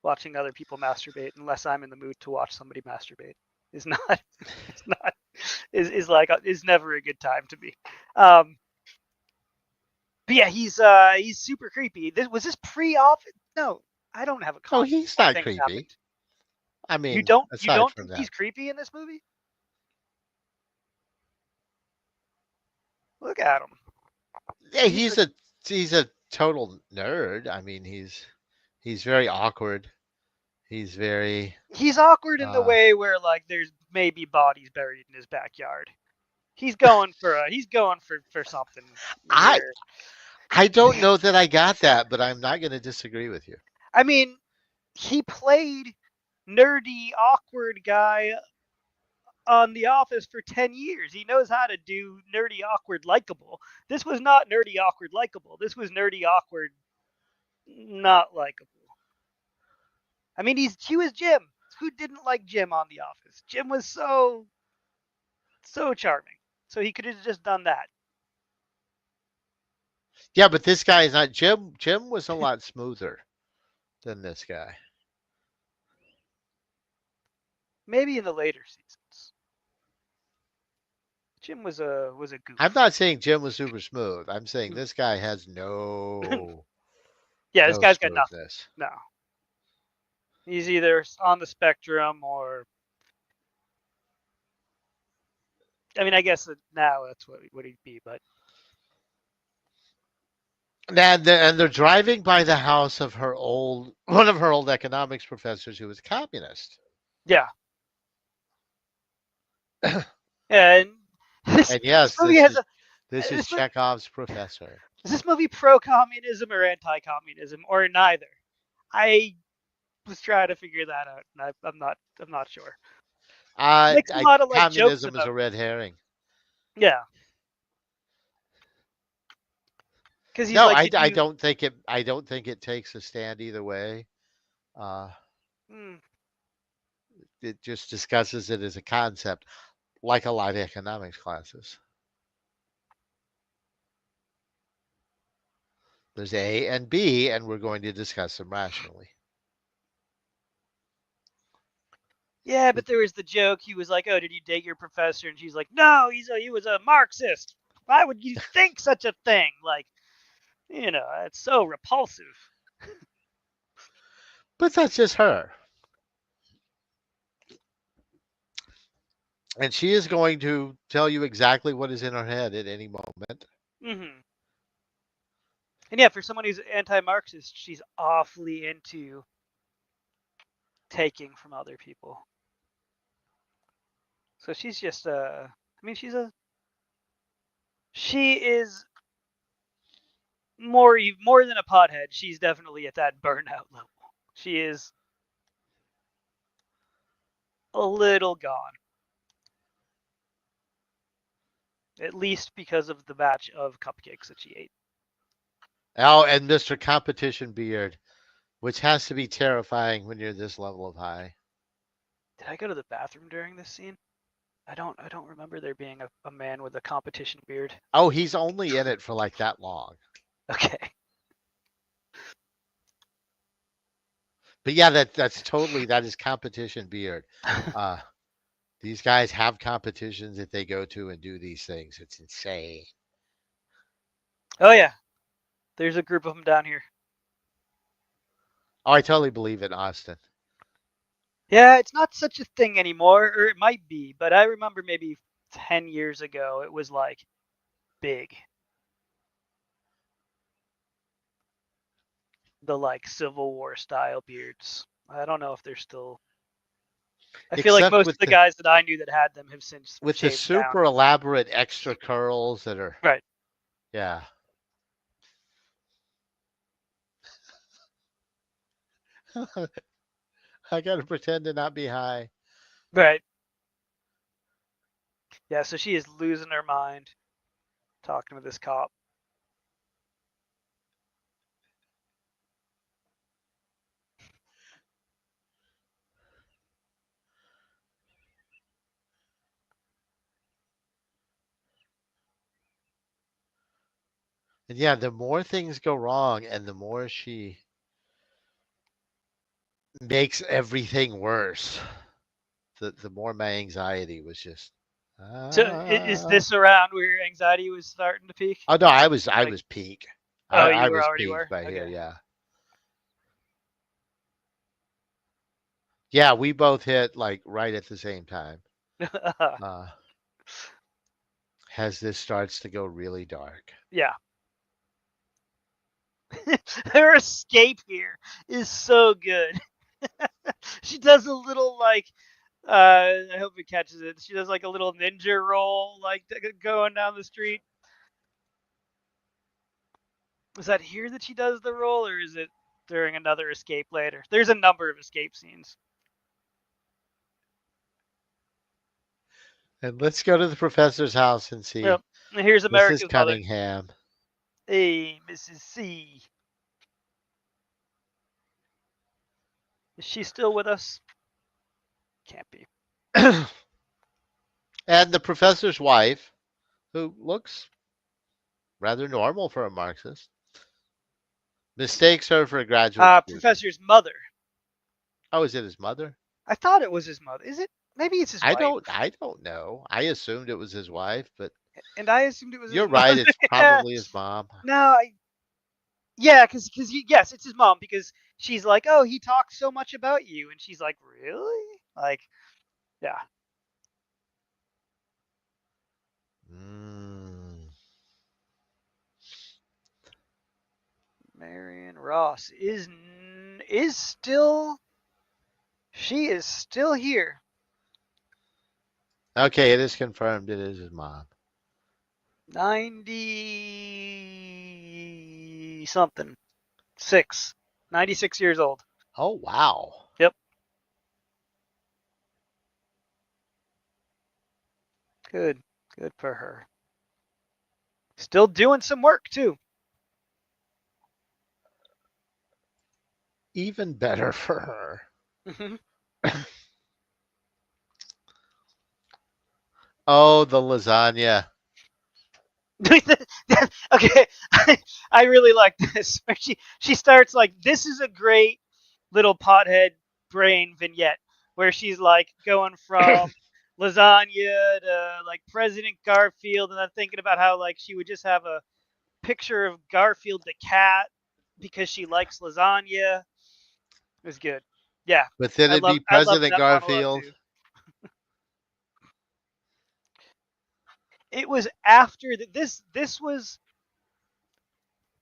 Watching other people masturbate, unless I'm in the mood to watch somebody masturbate, is not is not is like is never a good time to me. Um, but yeah, he's super creepy. This was this pre-office? No, I don't have a Oh, concept of he's when not things creepy. happened. I You mean, don't you aside don't from think that. he's creepy in this movie? Look at him. Yeah, He's a he's a total nerd. I mean, he's very awkward. He's very he's awkward in the uh way where like there's maybe bodies buried in his backyard. He's going for something I here. I don't know that I got that, but I'm not going to disagree with you. I mean, he played nerdy, awkward guy on The Office for 10 years. He knows how to do nerdy, awkward, likable. This was not nerdy, awkward, likable. This was nerdy, awkward, not likable. I mean, he was Jim. Who didn't like Jim on The Office? Jim was so charming. So he could have just done that. Yeah, but this guy is not Jim. Jim was a lot smoother than this guy. Maybe in the later seasons. Jim was a I'm goof. not saying Jim was super smooth. I'm saying this guy has Yeah, this no guy's got nothing. smoothness. No. He's either on the spectrum or I mean, I guess now that's what he'd be, but And they're driving by the house of her old one of her old economics professors who was communist. yeah. And this And yes, movie has a this is this Chekhov's professor. is this movie pro communism or anti communism or neither? I was trying to figure that out, and I'm not sure. Makes a lot of like jokes Communism is about a red herring. yeah, because he's No, like, did you? I don't think it takes a stand either way. Uh, Hmm, it just discusses it as a concept, like a lot of economics classes. There's A and B, and we're going to discuss them rationally. yeah, but there was the joke. He was like, "Oh, did you date your professor?" And she's like, "No, he was a Marxist. Why would you think such a thing?" Like, it's so repulsive. But that's just her. And she is going to tell you exactly what is in her head at any moment. Hmm. And yeah, for someone who's anti-Marxist, she's awfully into taking from other people. So she's just I mean, she is more than a pothead. She's definitely at that burnout level. She is a little gone, at least because of the batch of cupcakes that she ate. Oh, and Mr. Competition Beard, which has to be terrifying when you're this level of high. Did I go to the bathroom during this scene? I don't remember there being a man with a competition beard. Oh, he's only in it for like that long. Okay. But yeah, that is Competition Beard. Uh, these guys have competitions that they go to and do these things. It's insane. Oh yeah, there's a group of them down here. Oh, I totally believe in Austin. Yeah, it's not such a thing anymore, or it might be, but I remember maybe 10 years ago it was like big. The like Civil War style beards. I don't know if they're still. I feel like Except most of the guys that I knew that had them have since with the shaved down. super elaborate extra curls that are Right. yeah. I gotta pretend to not be high. Right. Yeah, so she is losing her mind talking to this cop. And yeah, the more things go wrong and the more she makes everything worse, the more my anxiety was just So is ah. this around where your anxiety was starting to peak? Oh no, I Like, was peak. oh, I you were was already peaked were? by here, Okay. yeah. Yeah, we both hit like right at the same time. Uh as this starts to go really dark. Yeah. Her escape here is so good. She does a little like I hope he catches it. She does like a little ninja roll, like going down the street. Is that here that she does the roll, or is it during another escape later? There's a number of escape scenes. And let's go to the professor's house and Yep. see And here's Mrs. America's mother. Cunningham. Hey, Mrs. C. Is she still with us? Can't be. And the professor's wife, who looks rather normal for a Marxist, mistakes her for a graduate student. Professor's mother. Oh, is it his mother? I thought it was his mother. Is it? Maybe it's his I wife. don't I don't know. I assumed it was his wife, but And I assumed it was his you're right, mother. it's probably his mom. No, yeah, because yes, it's his mom because she's like, oh, he talks so much about you, and she's like, really? Like, yeah. Mm. Marion Ross is still she is still here. Okay, it is confirmed it is his mom. 90 something. 96 years old. Oh wow. Yep. Good. Good for her. Still doing some work too. Even better for her. Mhm. Oh, the lasagna. Okay, I really like this. Where she starts like, this is a great little pothead brain vignette where she's like going from lasagna to like President Garfield, and I'm thinking about how like she would just have a picture of Garfield the cat because she likes lasagna. It was good. Yeah, But then it'd be I love President that monologue Garfield. too. It was after this was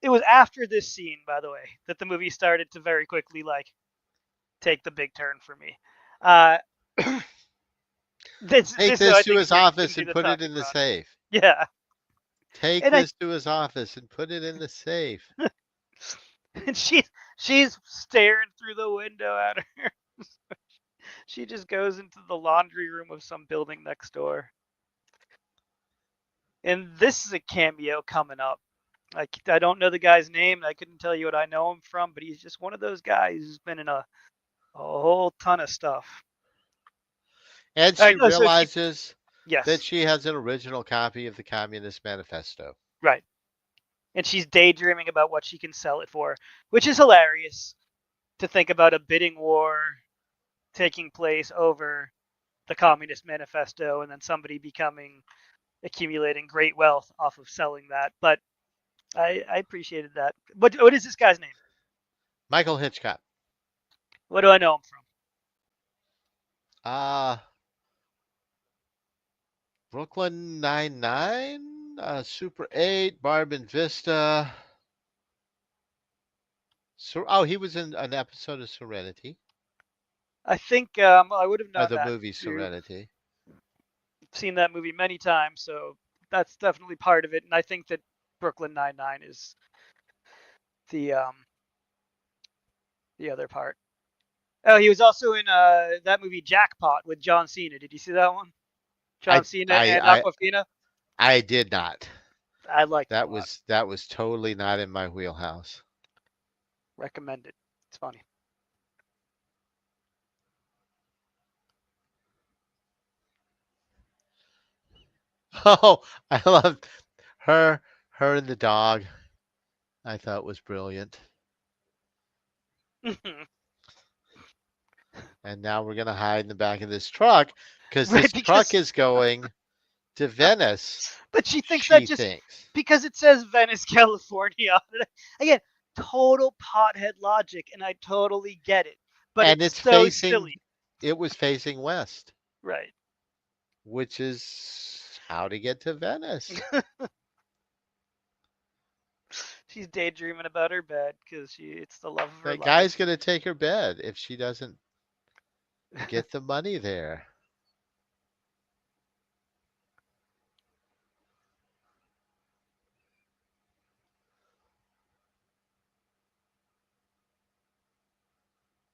it was after this scene, by the way, that the movie started to very quickly like take the big turn for me. Uh, Take this this I to think is his where he's going to office do and the put it talking in the wrong. safe. Yeah, Take and I this to his office and put it in the safe. and she's staring through the window at her. She just goes into the laundry room of some building next door. And this is a cameo coming up. I don't know the guy's name. I couldn't tell you what I know him from, but he's just one of those guys who's been in a whole ton of stuff. And All she right. Oh, so she realizes that yes, she has an original copy of the Communist Manifesto. right. And she's daydreaming about what she can sell it for, which is hilarious to think about a bidding war taking place over the Communist Manifesto and then somebody accumulating great wealth off of selling that. But I appreciated that. What is this guy's name? Michael Hitchcock. What do I know him from? Ah, Brooklyn Nine-Nine, Super 8, Barb and Vista. So, oh, he was in an episode of Serenity, I think I would have or known the that movie too. Serenity. Seen that movie many times, so that's definitely part of it. And I think that Brooklyn Nine-Nine is the um, the other part. Oh, he was also in that movie Jackpot with John Cena. Did you see that one? John I, Cena I, and I, Aquafina. I did not. I liked it a That lot. was that was totally not in my wheelhouse. Recommend it. It's funny. Oh, I loved her and the dog. I thought was brilliant. And now we're gonna hide in the back of this truck because Right, this truck because is going to Venice. but she thinks that She just thinks, because it says Venice, California on it. Again, total pothead logic, and I totally get it. But and it's it's so facing. silly. It was facing west, Right. which is how to get to Venice. She's daydreaming about her bed because it's the love of her That life. guy's gonna take her bed if she doesn't get the money there.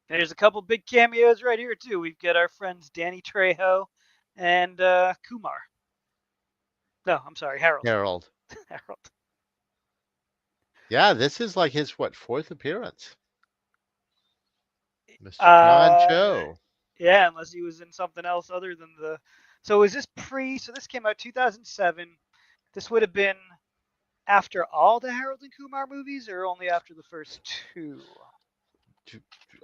There's a couple big cameos right here too. We've got our friends Danny Trejo and Kumar. No, I'm sorry, Harold. Harold. Harold. Yeah, this is like his what, fourth appearance. Mr. John Uh, Cho. yeah, unless he was in something else other than the. So is this pre? So this came out 2007. This would have been after all the Harold and Kumar movies, or only after the first two?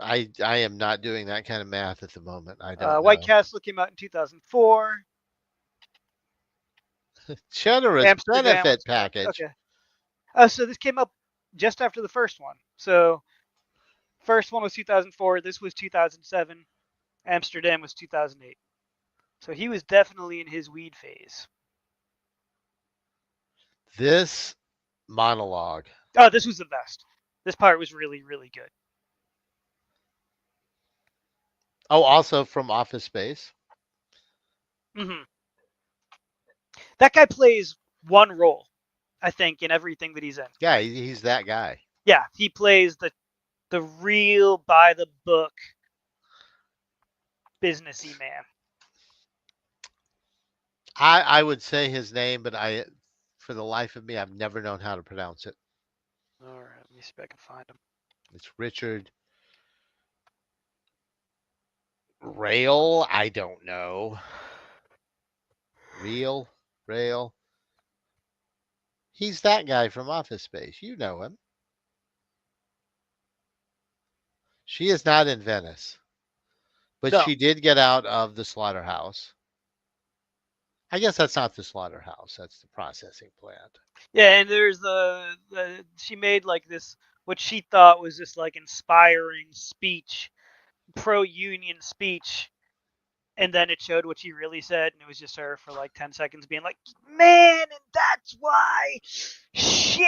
I am not doing that kind of math at the moment. I don't White know. Castle came out in 2004. Generous Amsterdam benefit was package. okay. So this came up just after the first one. So first one was 2004. This was 2007. Amsterdam was 2008. So he was definitely in his weed phase. This monologue. Oh, this was the best. This part was really, really good. Oh, also from Office Space. Hmm. That guy plays one role, I think, in everything that he's in. Yeah, he's that guy. Yeah, he plays the real by the book businessy man. I would say his name, but for the life of me, I've never known how to pronounce it. All right, let me see if I can find him. It's Richard Rail. I don't know. Real Rail. He's that guy from Office Space. You know him. She is not in Venice, but No. she did get out of the slaughterhouse. I guess that's not the slaughterhouse. That's the processing plant. Yeah, and there's the she made like this what she thought was this like inspiring speech, pro union speech, and then it showed what she really said, and it was just her for like 10 seconds being like, "Man, and that's why shit,"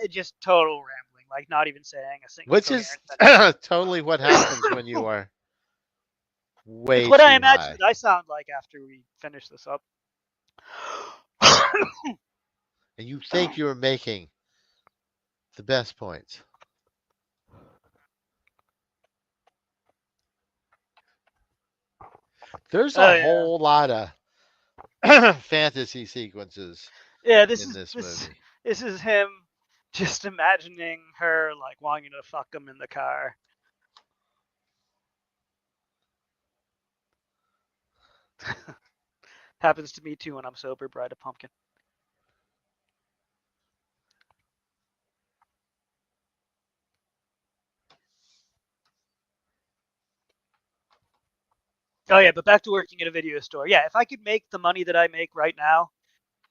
just total rambling, like not even saying a single Which is coherent sentence. totally what happens when you are It's way what I too imagine high that I sound like after we finish this up. and you think you're making the best points. There's a Oh yeah, whole lot of fantasy sequences yeah. in this movie. This is him just imagining her like wanting to fuck him in the car. Happens to me too when I'm sober. Bride of Pumpkin. Oh yeah, but back to working at a video store. Yeah, if I could make the money that I make right now,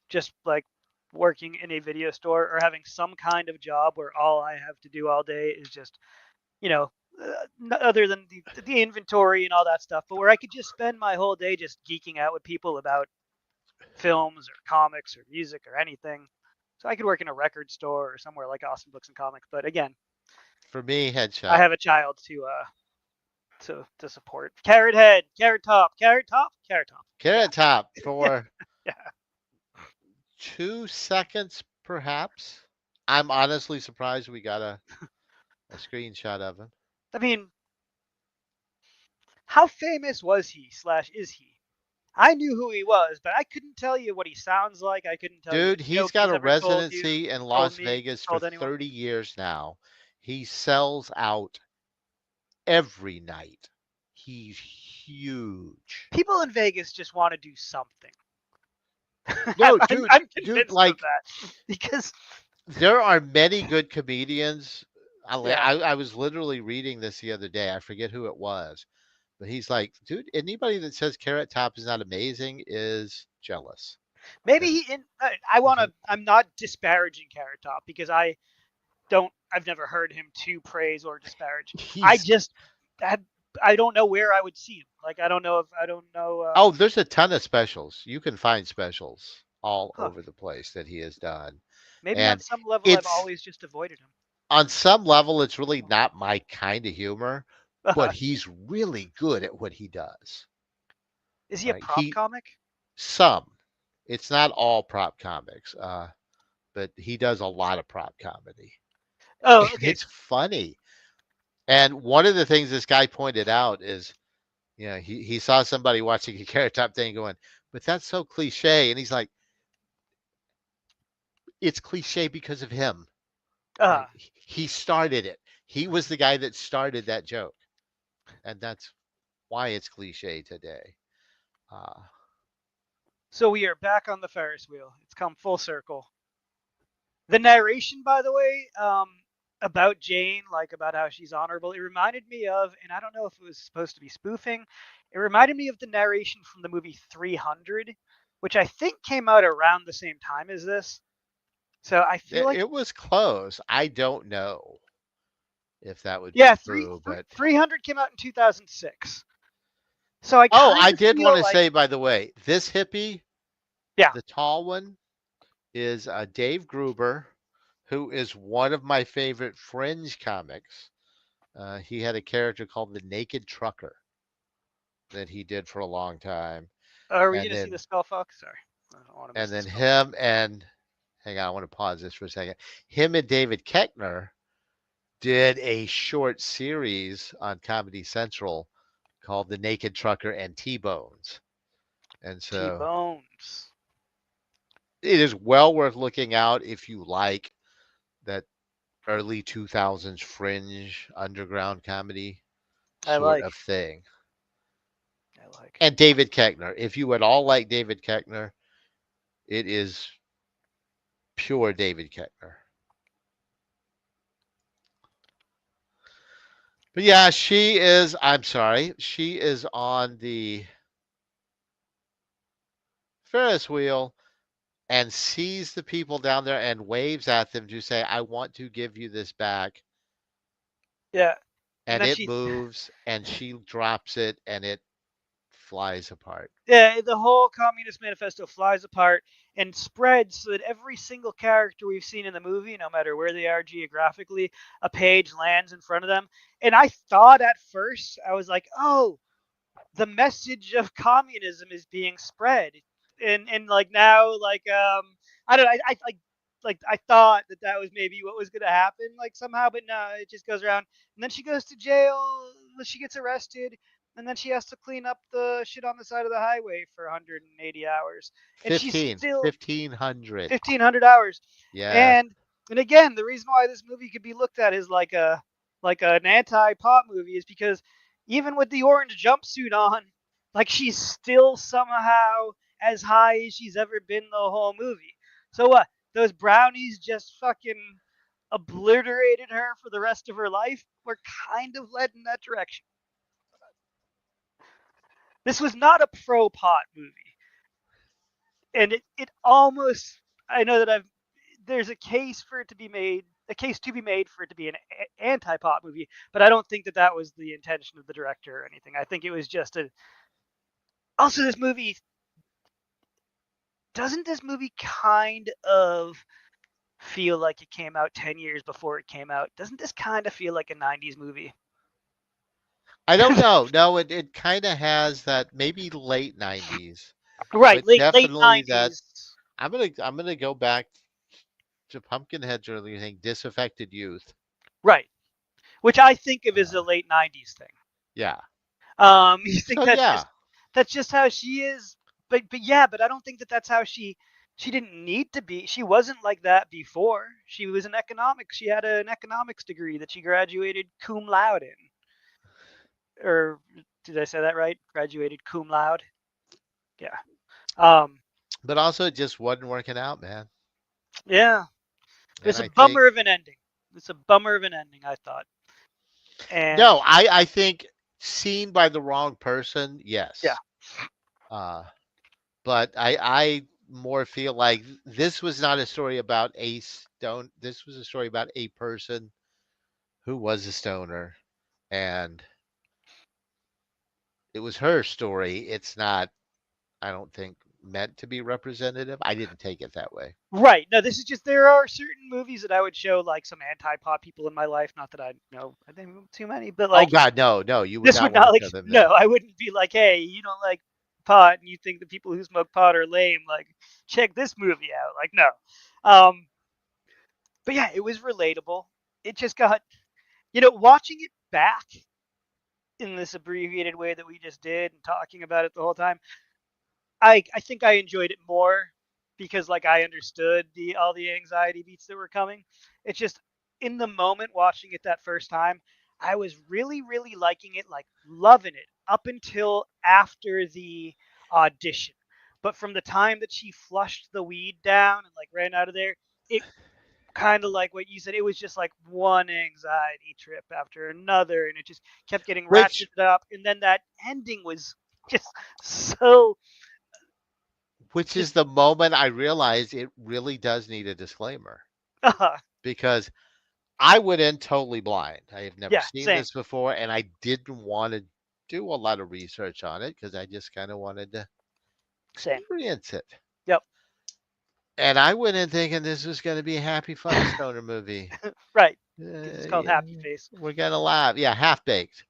just like working in a video store or having some kind of job where all I have to do all day is just, you know, other than the inventory and all that stuff, but where I could just spend my whole day just geeking out with people about films or comics or music or anything. So I could work in a record store or somewhere like Awesome Books and Comics. But again, For me, I Headshot. have a child to support. Carrot head, carrot top, carrot top, carrot top. Yeah, Carrot Top yeah, for yeah. 2 seconds, perhaps. I'm honestly surprised we got a screenshot of him. I mean, how famous was he slash is he? I knew who he was, but I couldn't tell you what he sounds like. I couldn't tell you Dude, a he's joke got he's a ever told you, residency in told Las me, Vegas for told anyone. 30 years now. He sells out every night. He's huge. People in Vegas just want to do something. No, I'm dude, convinced of like that because there are many good comedians. yeah, I was literally reading this the other day. I forget who it was, but he's like, dude, anybody that says Carrot Top is not amazing is jealous. maybe Because he. I want to. I'm not disparaging Carrot Top because I don't. I've never heard him to praise or disparage. I he's just. I, I don't know where I would see him. Like I don't know if I don't know. oh, there's a ton of specials. You can find specials all Huh. over the place that he has done. Maybe on And some level I've it's always just avoided him. on some level it's really not my kind of humor, but he's really good at what he does. Is he a Right? prop comic? Some. It's not all prop comics, but he does a lot of prop comedy. Oh, And okay. it's funny. And one of the things this guy pointed out is, he saw somebody watching a Carrot Top thing going, but that's so cliche. And he's like, it's cliche because of him. Uh, Like he started it. He was the guy that started that joke, and that's why it's cliche today. Uh, so we are back on the Ferris wheel. It's come full circle. The narration, by the way, about Jane, like about how she's honorable, it reminded me of, and I don't know if it was supposed to be spoofing, it reminded me of the narration from the movie 300, which I think came out around the same time as this. So I feel like, it was close. I don't know if that would be yeah, true, but 300 came out in 2006. So I oh, kind I of did want feel to like, say, by the way, this hippie, yeah, the tall one, is Dave Gruber, who is one of my favorite Fringe comics. He had a character called the Naked Trucker that he did for a long time, are we and going to see then the Skull Fuck? Sorry, I don't want to miss and the then Skull Fuck. him and hang on, I want to pause this for a second. Him and David Koechner did a short series on Comedy Central called The Naked Trucker and T-Bones. And so T-Bones. it is well worth looking out if you like that early 2000s fringe underground comedy I sort like. of thing. I like. And David Koechner. If you at all like David Koechner, it is pure David Koechner. But yeah, I'm sorry, she is on the Ferris wheel and sees the people down there and waves at them to say, I want to give you this back. Yeah. And And then it she, moves and she drops it and it flies apart. yeah, the whole Communist Manifesto flies apart and spreads so that every single character we've seen in the movie, no matter where they are geographically, a page lands in front of them. And I thought at first, I was like, oh, the message of communism is being spread, and like now, like I don't know, like I thought that that was maybe what was gonna happen, like somehow, but no, it just goes around, and then she goes to jail, she gets arrested, and then she has to clean up the shit on the side of the highway for 180 hours, and she's 15, still 1500. 1,500 hours. Yes. And and again, the reason why this movie could be looked at as like an anti-pop movie is because even with the orange jumpsuit on, like she's still somehow as high as she's ever been the whole movie. So what? Those brownies just fucking obliterated her for the rest of her life. We're kind of led in that direction. This was not a pro pot movie, and it almost, I know that I've, there's a case for it to be made, a case to be made for it to be an anti-pop movie, but I don't think that that was the intention of the director or anything. I think it was just a. Also, this movie, doesn't this movie kind of feel like it came out 10 years before it came out? Doesn't this kind of feel like a '90s movie? I don't know. No, it kind of has that maybe late 90s, Right, but late definitely that '90s. I'm gonna go back to Pumpkinhead's earlier thing, disaffected youth. Right, which I think of as Uh, a late '90s thing. yeah. You think So yeah, that's just how she is, but yeah, but I don't think that that's how she didn't need to be. She wasn't like that before. She was in economics. She had an economics degree that she graduated cum laude in, or did I say that right? Graduated cum laude. Yeah. Um. but also it just wasn't working out, man. Yeah. And It's a I think bummer of an ending. It's a bummer of an ending, I thought. And no, I think seen by the wrong person, yeah. yes. Uh, but I more feel like this was not a story about a stone. This was a story about a person who was a stoner, and it was her story. It's not, I don't think, meant to be representative. I didn't take it that way. Right. No, this is just, there are certain movies that I would show like some anti-pop people in my life. Not that I know I think too many, but Oh like God, no, no, you would this not would want not to like, show them no, this. I wouldn't be like, hey, you don't like pot and you think the people who smoke pot are lame, like check this movie out. Like no. Um but yeah, it was relatable. It just got, watching it back in this abbreviated way that we just did and talking about it the whole time, I think I enjoyed it more because like I understood the all the anxiety beats that were coming. It's just in the moment watching it that first time, I was really liking it, like loving it up until after the audition. But from the time that she flushed the weed down and like ran out of there, it kind of like what you said, it was just like one anxiety trip after another, and it just kept getting Which ratcheted up. And then that ending was just so which just is the moment I realized it really does need a disclaimer because I went in totally blind. I have never yeah, seen same, this before, and I didn't want to do a lot of research on it because I just kind of wanted to same. experience it. Yep. And I went in thinking this was going to be a happy, fun stoner movie. Right, because it's called Yeah, Happy Face. we're gonna laugh. Yeah, half baked.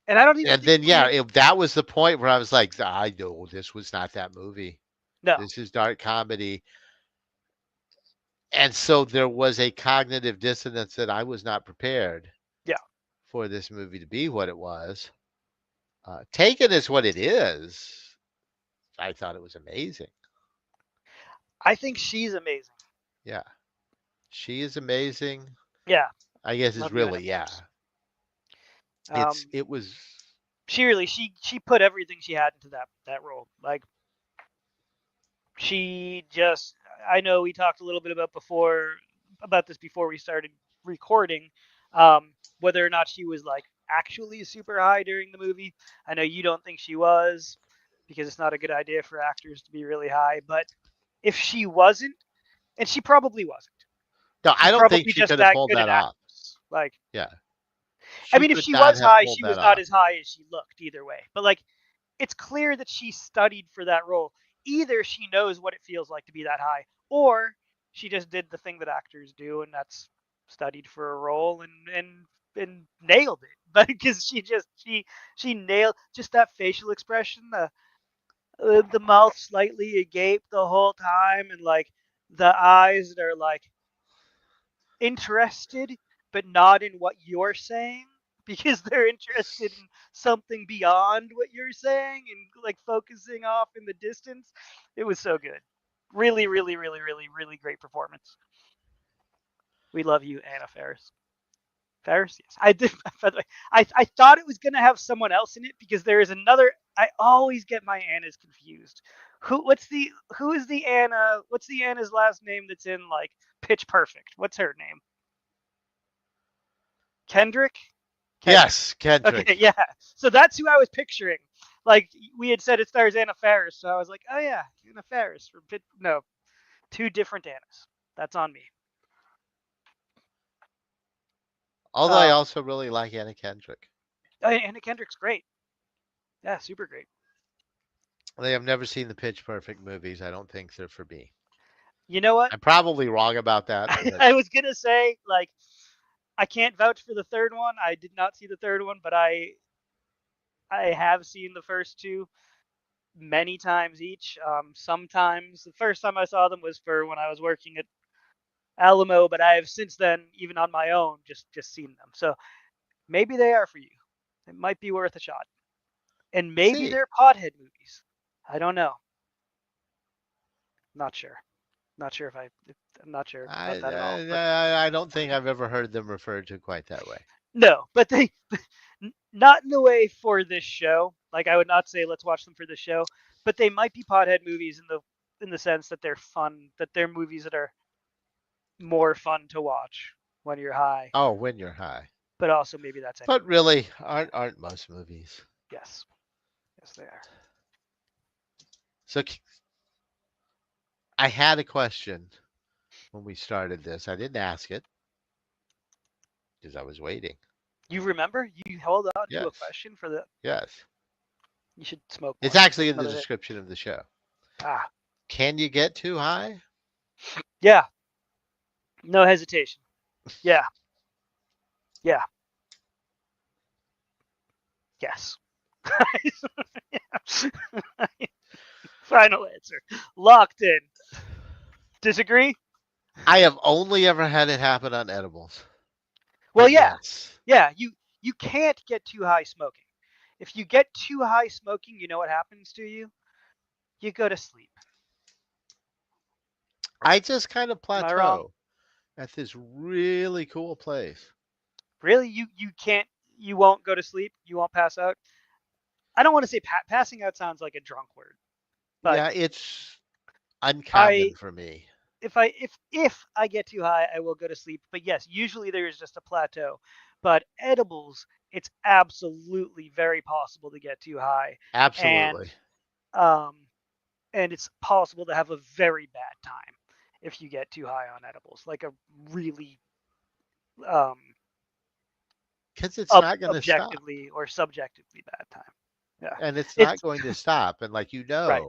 And I don't even And think then we yeah, had that was the point where I was like, I know this was not that movie. no, This is dark comedy. And so there was a cognitive dissonance that I was not prepared yeah. for this movie to be what it was. Taken as what it is, I thought it was amazing. I think she's amazing. Yeah, she is amazing. Yeah, I guess is love you, Anna really yeah. Faris. It's Um, it was she put everything she had into that role. Like she just, I know we talked a little bit about this before we started recording, whether or not she was like actually super high during the movie. I know you don't think she was because it's not a good idea for actors to be really high, but if she wasn't, and she probably wasn't, no. I she's don't think probably she just could have that pulled good an that off. actress. Like, Yeah, I she mean, if could she not was have high, pulled she that was not off. as high as she looked either way. But like, it's clear that she studied for that role. Either she knows what it feels like to be that high, or she just did the thing that actors do, and that's studied for a role and nailed it. But because she nailed just that facial expression, the mouth slightly agape the whole time, and like the eyes that are like interested but not in what you're saying because they're interested in something beyond what you're saying and like focusing off in the distance. It was so good. Really great performance. We love you, Anna Faris. Faris, yes. I did. By the way, I thought it was gonna have someone else in it because there is another. I always get my Annas confused. Who is the Anna? What's the Anna's last name that's in like Pitch Perfect? What's her name? Kendrick? Kendrick. Yes, Okay, Kendrick. yeah. So that's who I was picturing. Like we had said, it stars Anna Faris, so I was like, oh yeah, Anna Faris. No, two different Annas. That's on me. Although I Um, also really like Anna Kendrick. Anna Kendrick's great. Yeah, super great. I have never seen the Pitch Perfect movies. I don't think they're for me. You know what? I'm probably wrong about that, but I was gonna say like I can't vouch for the third one. I did not see the third one, but I have seen the first two many times each. Sometimes the first time I saw them was for when I was working at Alamo, but I have since then, even on my own, just seen them. So maybe they are for you. It might be worth a shot. And maybe see. they're pothead movies. I don't know. Not sure. Not sure if I'm not sure I, about that at all. But I don't think I've ever heard them referred to quite that way. no, but they not in the way for this show. Like I would not say let's watch them for this show, but they might be pothead movies in the sense that they're fun, that they're movies that are more fun to watch when you're high. Oh, when you're high. But also maybe that's any But movie. really, aren't most movies. Yes. Yes, they are. So I had a question when we started this. I didn't ask it because I was waiting. You remember? You hold on to a Yes, question for the. yes. You should smoke It's more. actually That's in the another hit. description of the show. Ah, Can you get too high? yeah. No hesitation. Yeah. Yeah. Yes. Final answer. Locked in. Disagree? I have only ever had it happen on edibles. Well, But yeah, yes, yeah. You can't get too high smoking. If you get too high smoking, you know what happens to you? You go to sleep. I just kind of Am I wrong? plateau at this really cool place. Really? You can't. You won't go to sleep. You won't pass out. I don't want to say passing out sounds like a drunk word, but Yeah, it's I uncommon for me. if I get too high, I will go to sleep. But yes, usually there is just a plateau. But edibles, it's absolutely very possible to get too high, and Absolutely. um, and it's possible to have a very bad time if you get too high on edibles, like a really um, Because it's not going to stop. objectively or subjectively bad time. Yeah, And it's not it's going to stop. And like right,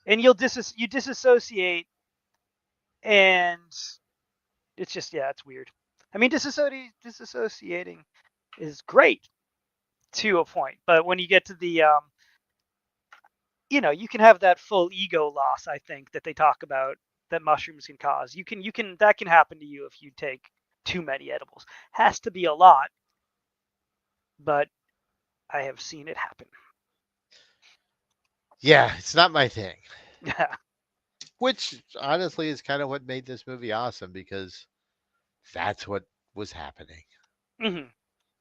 and you disassociate, and it's just yeah, it's weird. I mean, disassociating is great to a point, but when you get to the you can have that full ego loss. I think that they talk about that mushrooms can cause. You can that can happen to you if you take too many edibles. Has to be a lot, but I have seen it happen. yeah, it's not my thing. Yeah. Which honestly is kind of what made this movie awesome because that's what was happening. Hmm.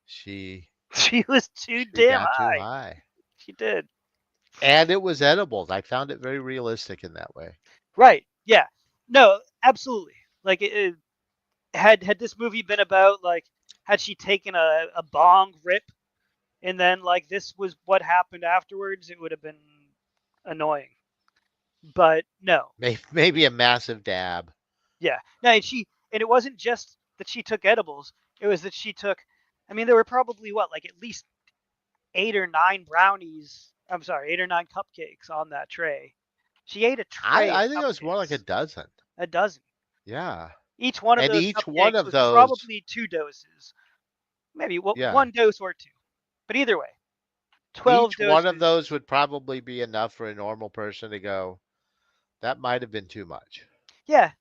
She She was too she damn got too high. high. She did. And it was edibles. I found it very realistic in that way. Right. Yeah. No, absolutely. Like had this movie been about like had she taken a bong rip and then like this was what happened afterwards, it would have been annoying. But no. Maybe a massive dab. Yeah. No, and it wasn't just that she took edibles. It was that she took I mean there were probably what like at least 8 or 9 brownies. I'm sorry, 8 or 9 cupcakes on that tray. She ate a tray of I think it was more like a cupcakes, dozen. a dozen. Yeah. Each one of And those each one cupcakes of was those, probably 2 doses, maybe yeah, one dose or two. But either way, 12 each one of those doses. would probably be enough for a normal person to go, that might have been too much. Yeah,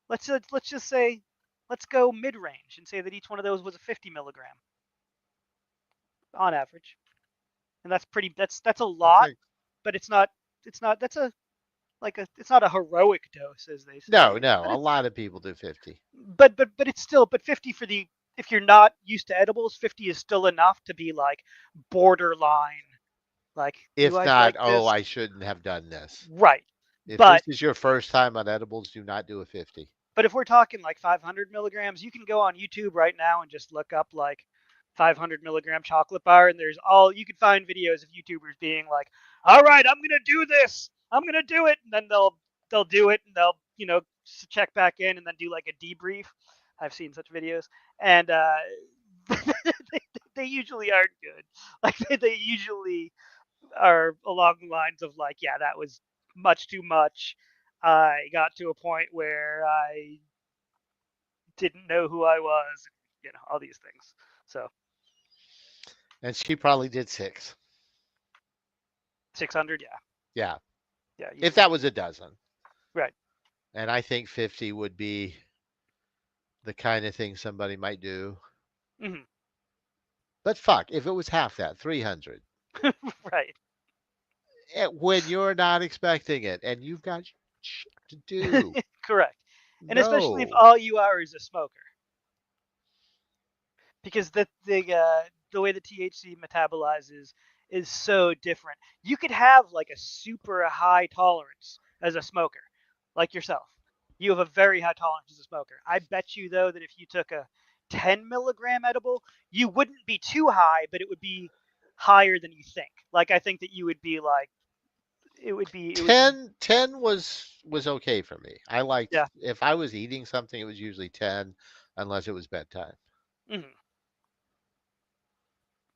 let's just say, let's go mid range and say that each one of those was a 50 milligram on average, and that's pretty. That's a That's lot, like, but it's not. It's not. That's a like a. It's not a heroic dose, as they no, say, no, but a it's lot of people do 50. but it's still but 50 for the if you're not used to edibles, 50 is still enough to be like borderline. Like, do If I not, like oh, this? I shouldn't have done this. Right. If this But is your first time on edibles, do not do a 50. But if we're talking like 500 milligrams, you can go on YouTube right now and just look up like 500 milligram chocolate bar, and there's all you can find videos of YouTubers being like, "All right, I'm gonna do this. I'm gonna do it," and then they'll do it, and they'll check back in, and then do like a debrief. I've seen such videos, and they, they usually aren't good. Like they usually are along the lines of like, yeah, that was much too much. I got to a point where I didn't know who I was, all these things. So And she probably did six. 600, yeah, Yeah. yeah, If easily, that was a dozen. right. And I think 50 would be the kind of thing somebody might do. Hmm. But fuck, if it was half that, 300, Right. when you're not expecting it and you've got shit to do. Correct. And especially if No. all you are is a smoker, because the way the THC metabolizes is so different. You could have like a super high tolerance as a smoker, like yourself. You have a very high tolerance as a smoker. I bet you though that if you took a 10 milligram edible, you wouldn't be too high, but it would be higher than you think. Like I think that you would be like it would be 10 was okay for me. I liked yeah. if I was eating something, it was usually 10 unless it was bedtime. Hmm.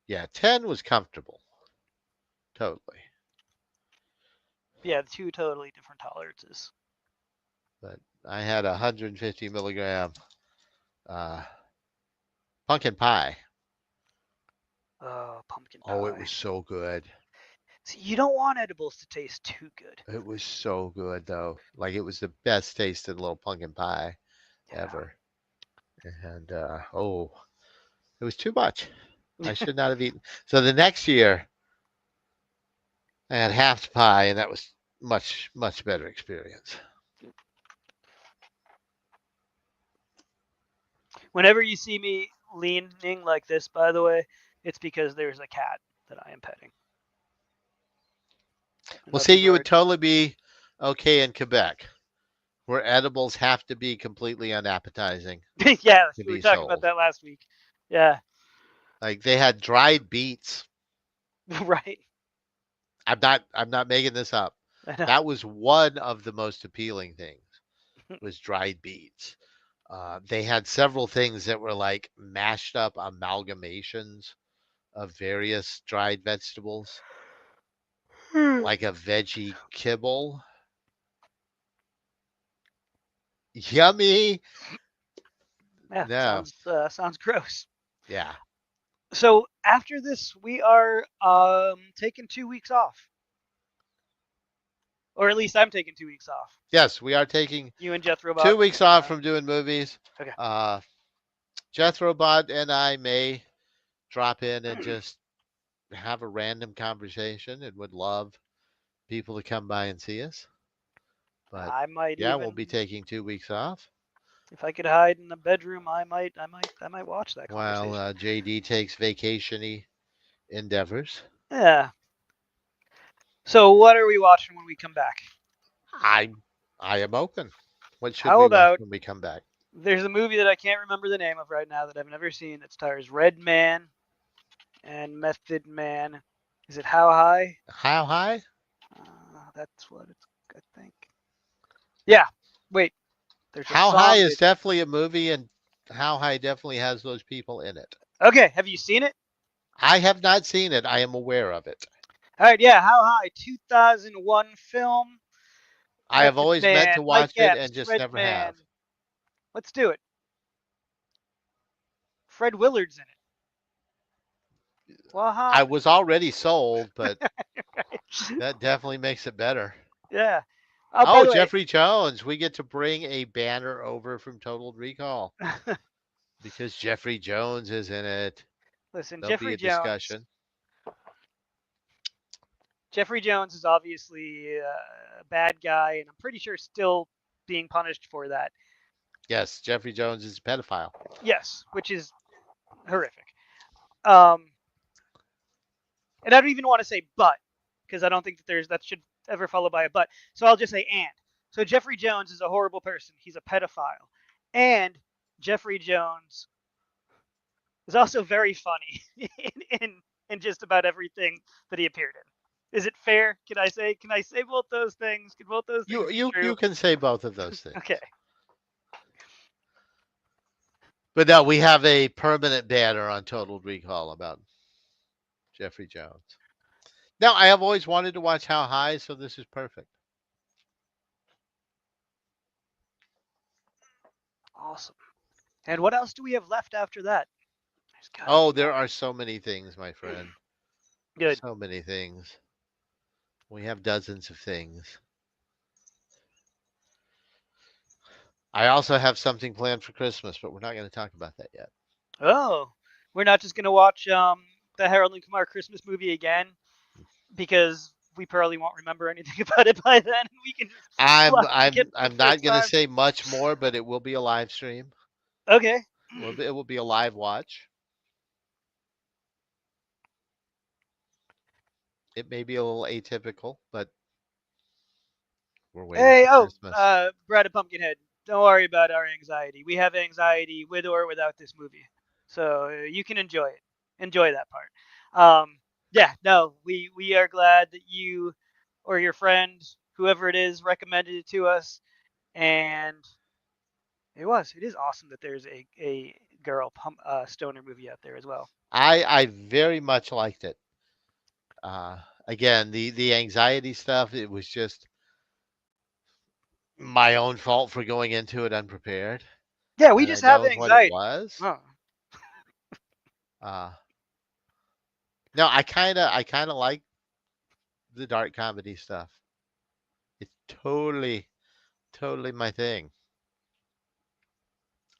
Yeah, 10 was comfortable. Totally. Yeah, two totally different tolerances. But I had a 150 milligram uh, pumpkin pie. Oh, pumpkin Oh, it pie. was so good. See, you don't want edibles to taste too good. It was so good though. Like it was the best tasted little pumpkin pie ever. And oh, it was too much. I Yeah. should not have eaten. So the next year I had half the pie, and that was much better experience. Whenever you see me leaning like this, by the way, it's because there's a cat that I am petting. In Well, see, other you would words, totally be okay in Quebec, where edibles have to be completely unappetizing yeah, to we were be talking about sold. that last week. Yeah, Like they had dried beets. right. I'm not making this up. I know. That was one of the most appealing things was dried beets. They had several things that were like mashed up amalgamations of various dried vegetables, like a veggie kibble. Yummy. Yeah, No. sounds gross. Yeah. So after this, we are taking 2 weeks off, or at least I'm taking 2 weeks off. Yes, we are taking You and Jethro Bot. 2 weeks off from doing movies. Okay. Uh, Jethro Bot and I may drop in and just have a random conversation and would love people to come by and see us. But I might yeah, we'll even, be taking 2 weeks off if I could hide in the bedroom, I might watch that while conversation. JD takes vacationy endeavors. Yeah. So what are we watching when we come back? I I am open. What should How we watch about when we come back? there's a movie that I can't remember the name of right now that I've never seen that stars Red Man and Method Man. Is it How High? How high? That's what it's. I think. Yeah. Wait. There's a How high song is that. definitely a movie, and How High definitely has those people in it. Okay. Have you seen it? I have not seen it. I am aware of it. All right. Yeah. How High? 2001 film. I have Method always meant to Man. Mike watch it and Epps. just Red never Man. have. Let's do it. Fred Willard's in it. Well, I hi. was already sold, but that definitely makes it better. Yeah. Oh, by Oh, the way, Jeffrey Jones. We get to bring a banner over from Total Recall because Jeffrey Jones is in it. listen, There'll be Jeffrey a Jones. discussion. Jeffrey Jones is obviously a bad guy, and I'm pretty sure still being punished for that. Yes, Jeffrey Jones is a pedophile. Yes, which is horrific. Um, and I don't even want to say but because I don't think that there's that should ever follow by a but. So I'll just say and. So Jeffrey Jones is a horrible person. He's a pedophile, and Jeffrey Jones is also very funny in just about everything that he appeared in. Is it fair? Can I say both those things? Can both those things You be you true? you can say both of those Okay. things. But no, we have a permanent banner on Total Recall about Jeffrey Jones. Now, I have always wanted to watch How High, so this is perfect. Awesome. And what else do we have left after that? There's got to Oh, be there more. are so many things, my friend. Good. So many things. We have dozens of things. I also have something planned for Christmas, but we're not going to talk about that yet. Oh, we're not just gonna watch the Harold and Kumar Christmas movie again because we probably won't remember anything about it by then, and we can just I'm watch it I'm again for the I'm not first going to time. say much more, but it will be a live stream. Okay. It will be a live watch. It may be a little atypical, but we're waiting Hey, for oh, Christmas. Brad of Pumpkinhead. Don't worry about our anxiety. We have anxiety with or without this movie, so you can enjoy it. Enjoy that part. Yeah, no, we are glad that you or your friend, whoever it is, recommended it to us, and it is awesome that there's a girl stoner movie out there as well. I very much liked it. Uh, Again, the anxiety stuff. It was just my own fault for going into it unprepared, Yeah, we and I just have know what it anxiety. was. Oh, Uh, no, I kind of like the dark comedy stuff. It's totally my thing.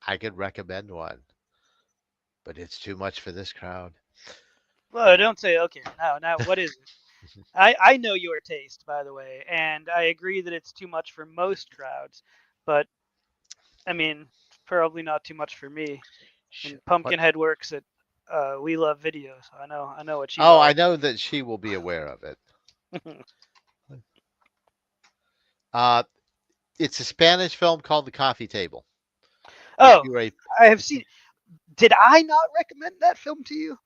I could recommend one, but it's too much for this crowd. Well, don't say okay. Now, what is it? I know your taste, by the way, and I agree that it's too much for most crowds, but I mean, probably not too much for me. And What? Pumpkinhead works at We Love Video, so I know what she's Oh, all I know that she will be aware of it. about. Uh, it's a Spanish film called The Coffee Table. If Oh, you're a I have seen. Did I not recommend that film to you?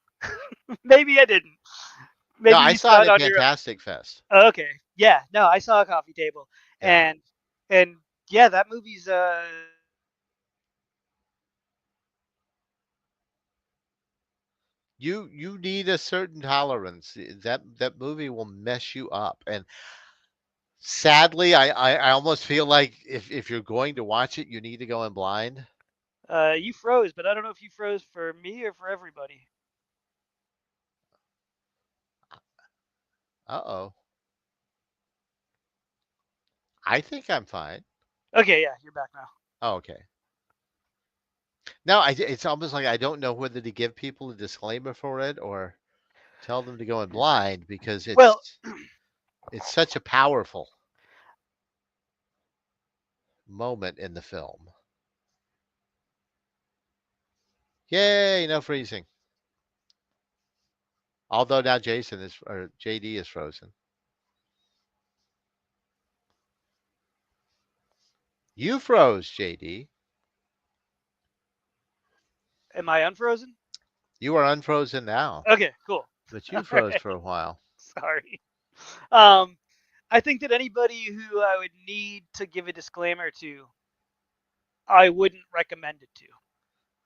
Maybe I didn't. No, Maybe I you saw saw it it at on your own. Fantastic Fest. Oh, okay. Yeah. No, I saw a coffee table, Yeah. and and yeah, that movie's You need a certain tolerance. That movie will mess you up. And sadly, I almost feel like if you're going to watch it, you need to go in blind. you froze, but I don't know if you froze for me or for everybody. Uh-oh. I think I'm fine. Okay, yeah, you're back now. Oh, okay. No, it's almost like I don't know whether to give people a disclaimer for it or tell them to go in blind because Well, it's such a powerful moment in the film. Yay, no freezing. Although now Jason is or JD is frozen. You froze, JD. am I unfrozen? You are unfrozen now, Okay, cool. but All you froze right. for a while. Sorry. Um, I think that anybody who I would need to give a disclaimer to, I wouldn't recommend it to.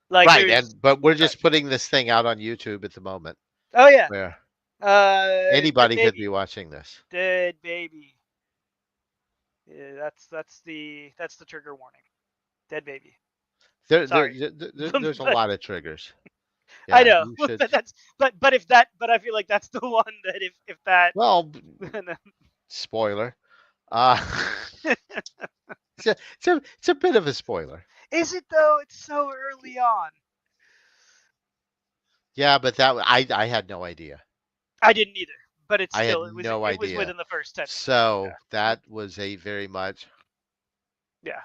Like, Right, there's and but we're right. just putting this thing out on YouTube at the moment Oh yeah. where Dead anybody could be baby. watching this. Dead baby. Yeah, that's the trigger warning. Dead baby. Sorry, There's a but lot of triggers. I Yeah, know. you should. But but if that but I feel like that's the one that if that Well, spoiler. Uh, it's a bit of a spoiler. is it though? It's so early on. Yeah, but I had no idea. I didn't either, but it's I had still no it was idea. within the first 10 minutes. So that was a very much. Yeah.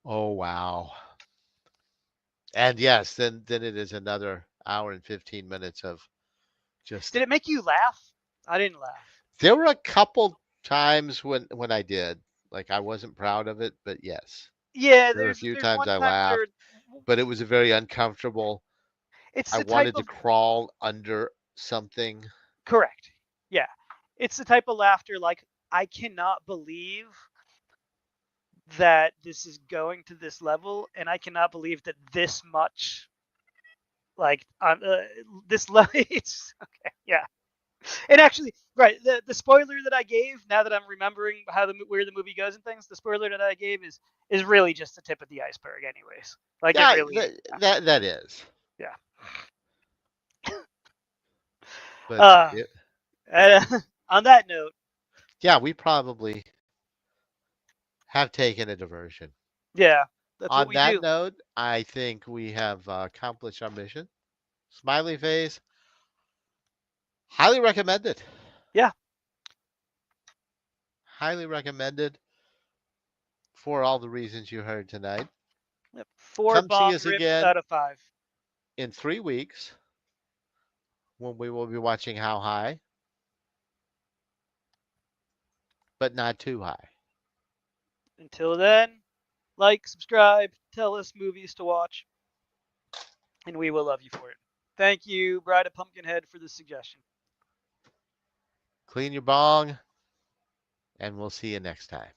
Oh wow. And yes, then it is another hour and 15 minutes of just. Did it make you laugh? I didn't laugh. There were a couple times when I did, like I wasn't proud of it, but yes, Yeah, there were a few there's times one I time where laughed, but it was a very uncomfortable. it's I the type wanted to of crawl under something. correct. Yeah. It's the type of laughter like I cannot believe that this is going to this level and I cannot believe that this much like this level it's okay. Yeah. And actually, right, the spoiler that I gave, now that I'm remembering how where the movie goes and things, the spoiler that I gave is really just the tip of the iceberg, anyways. Like it Yeah, really, that is. yeah. But Uh, on that note, yeah, we probably have taken a diversion. yeah, that's what On we that do. note, I think we have accomplished our mission. Smiley Face, highly recommended. Yeah, Highly recommended for all the reasons you heard tonight. yep. Four Come see bong us rips again out of five. in 3 weeks when we will be watching How High, but not too high. Until then, like, subscribe, tell us movies to watch, and we will love you for it. Thank you, Bride of Pumpkinhead, for the suggestion. Clean your bong, and we'll see you next time.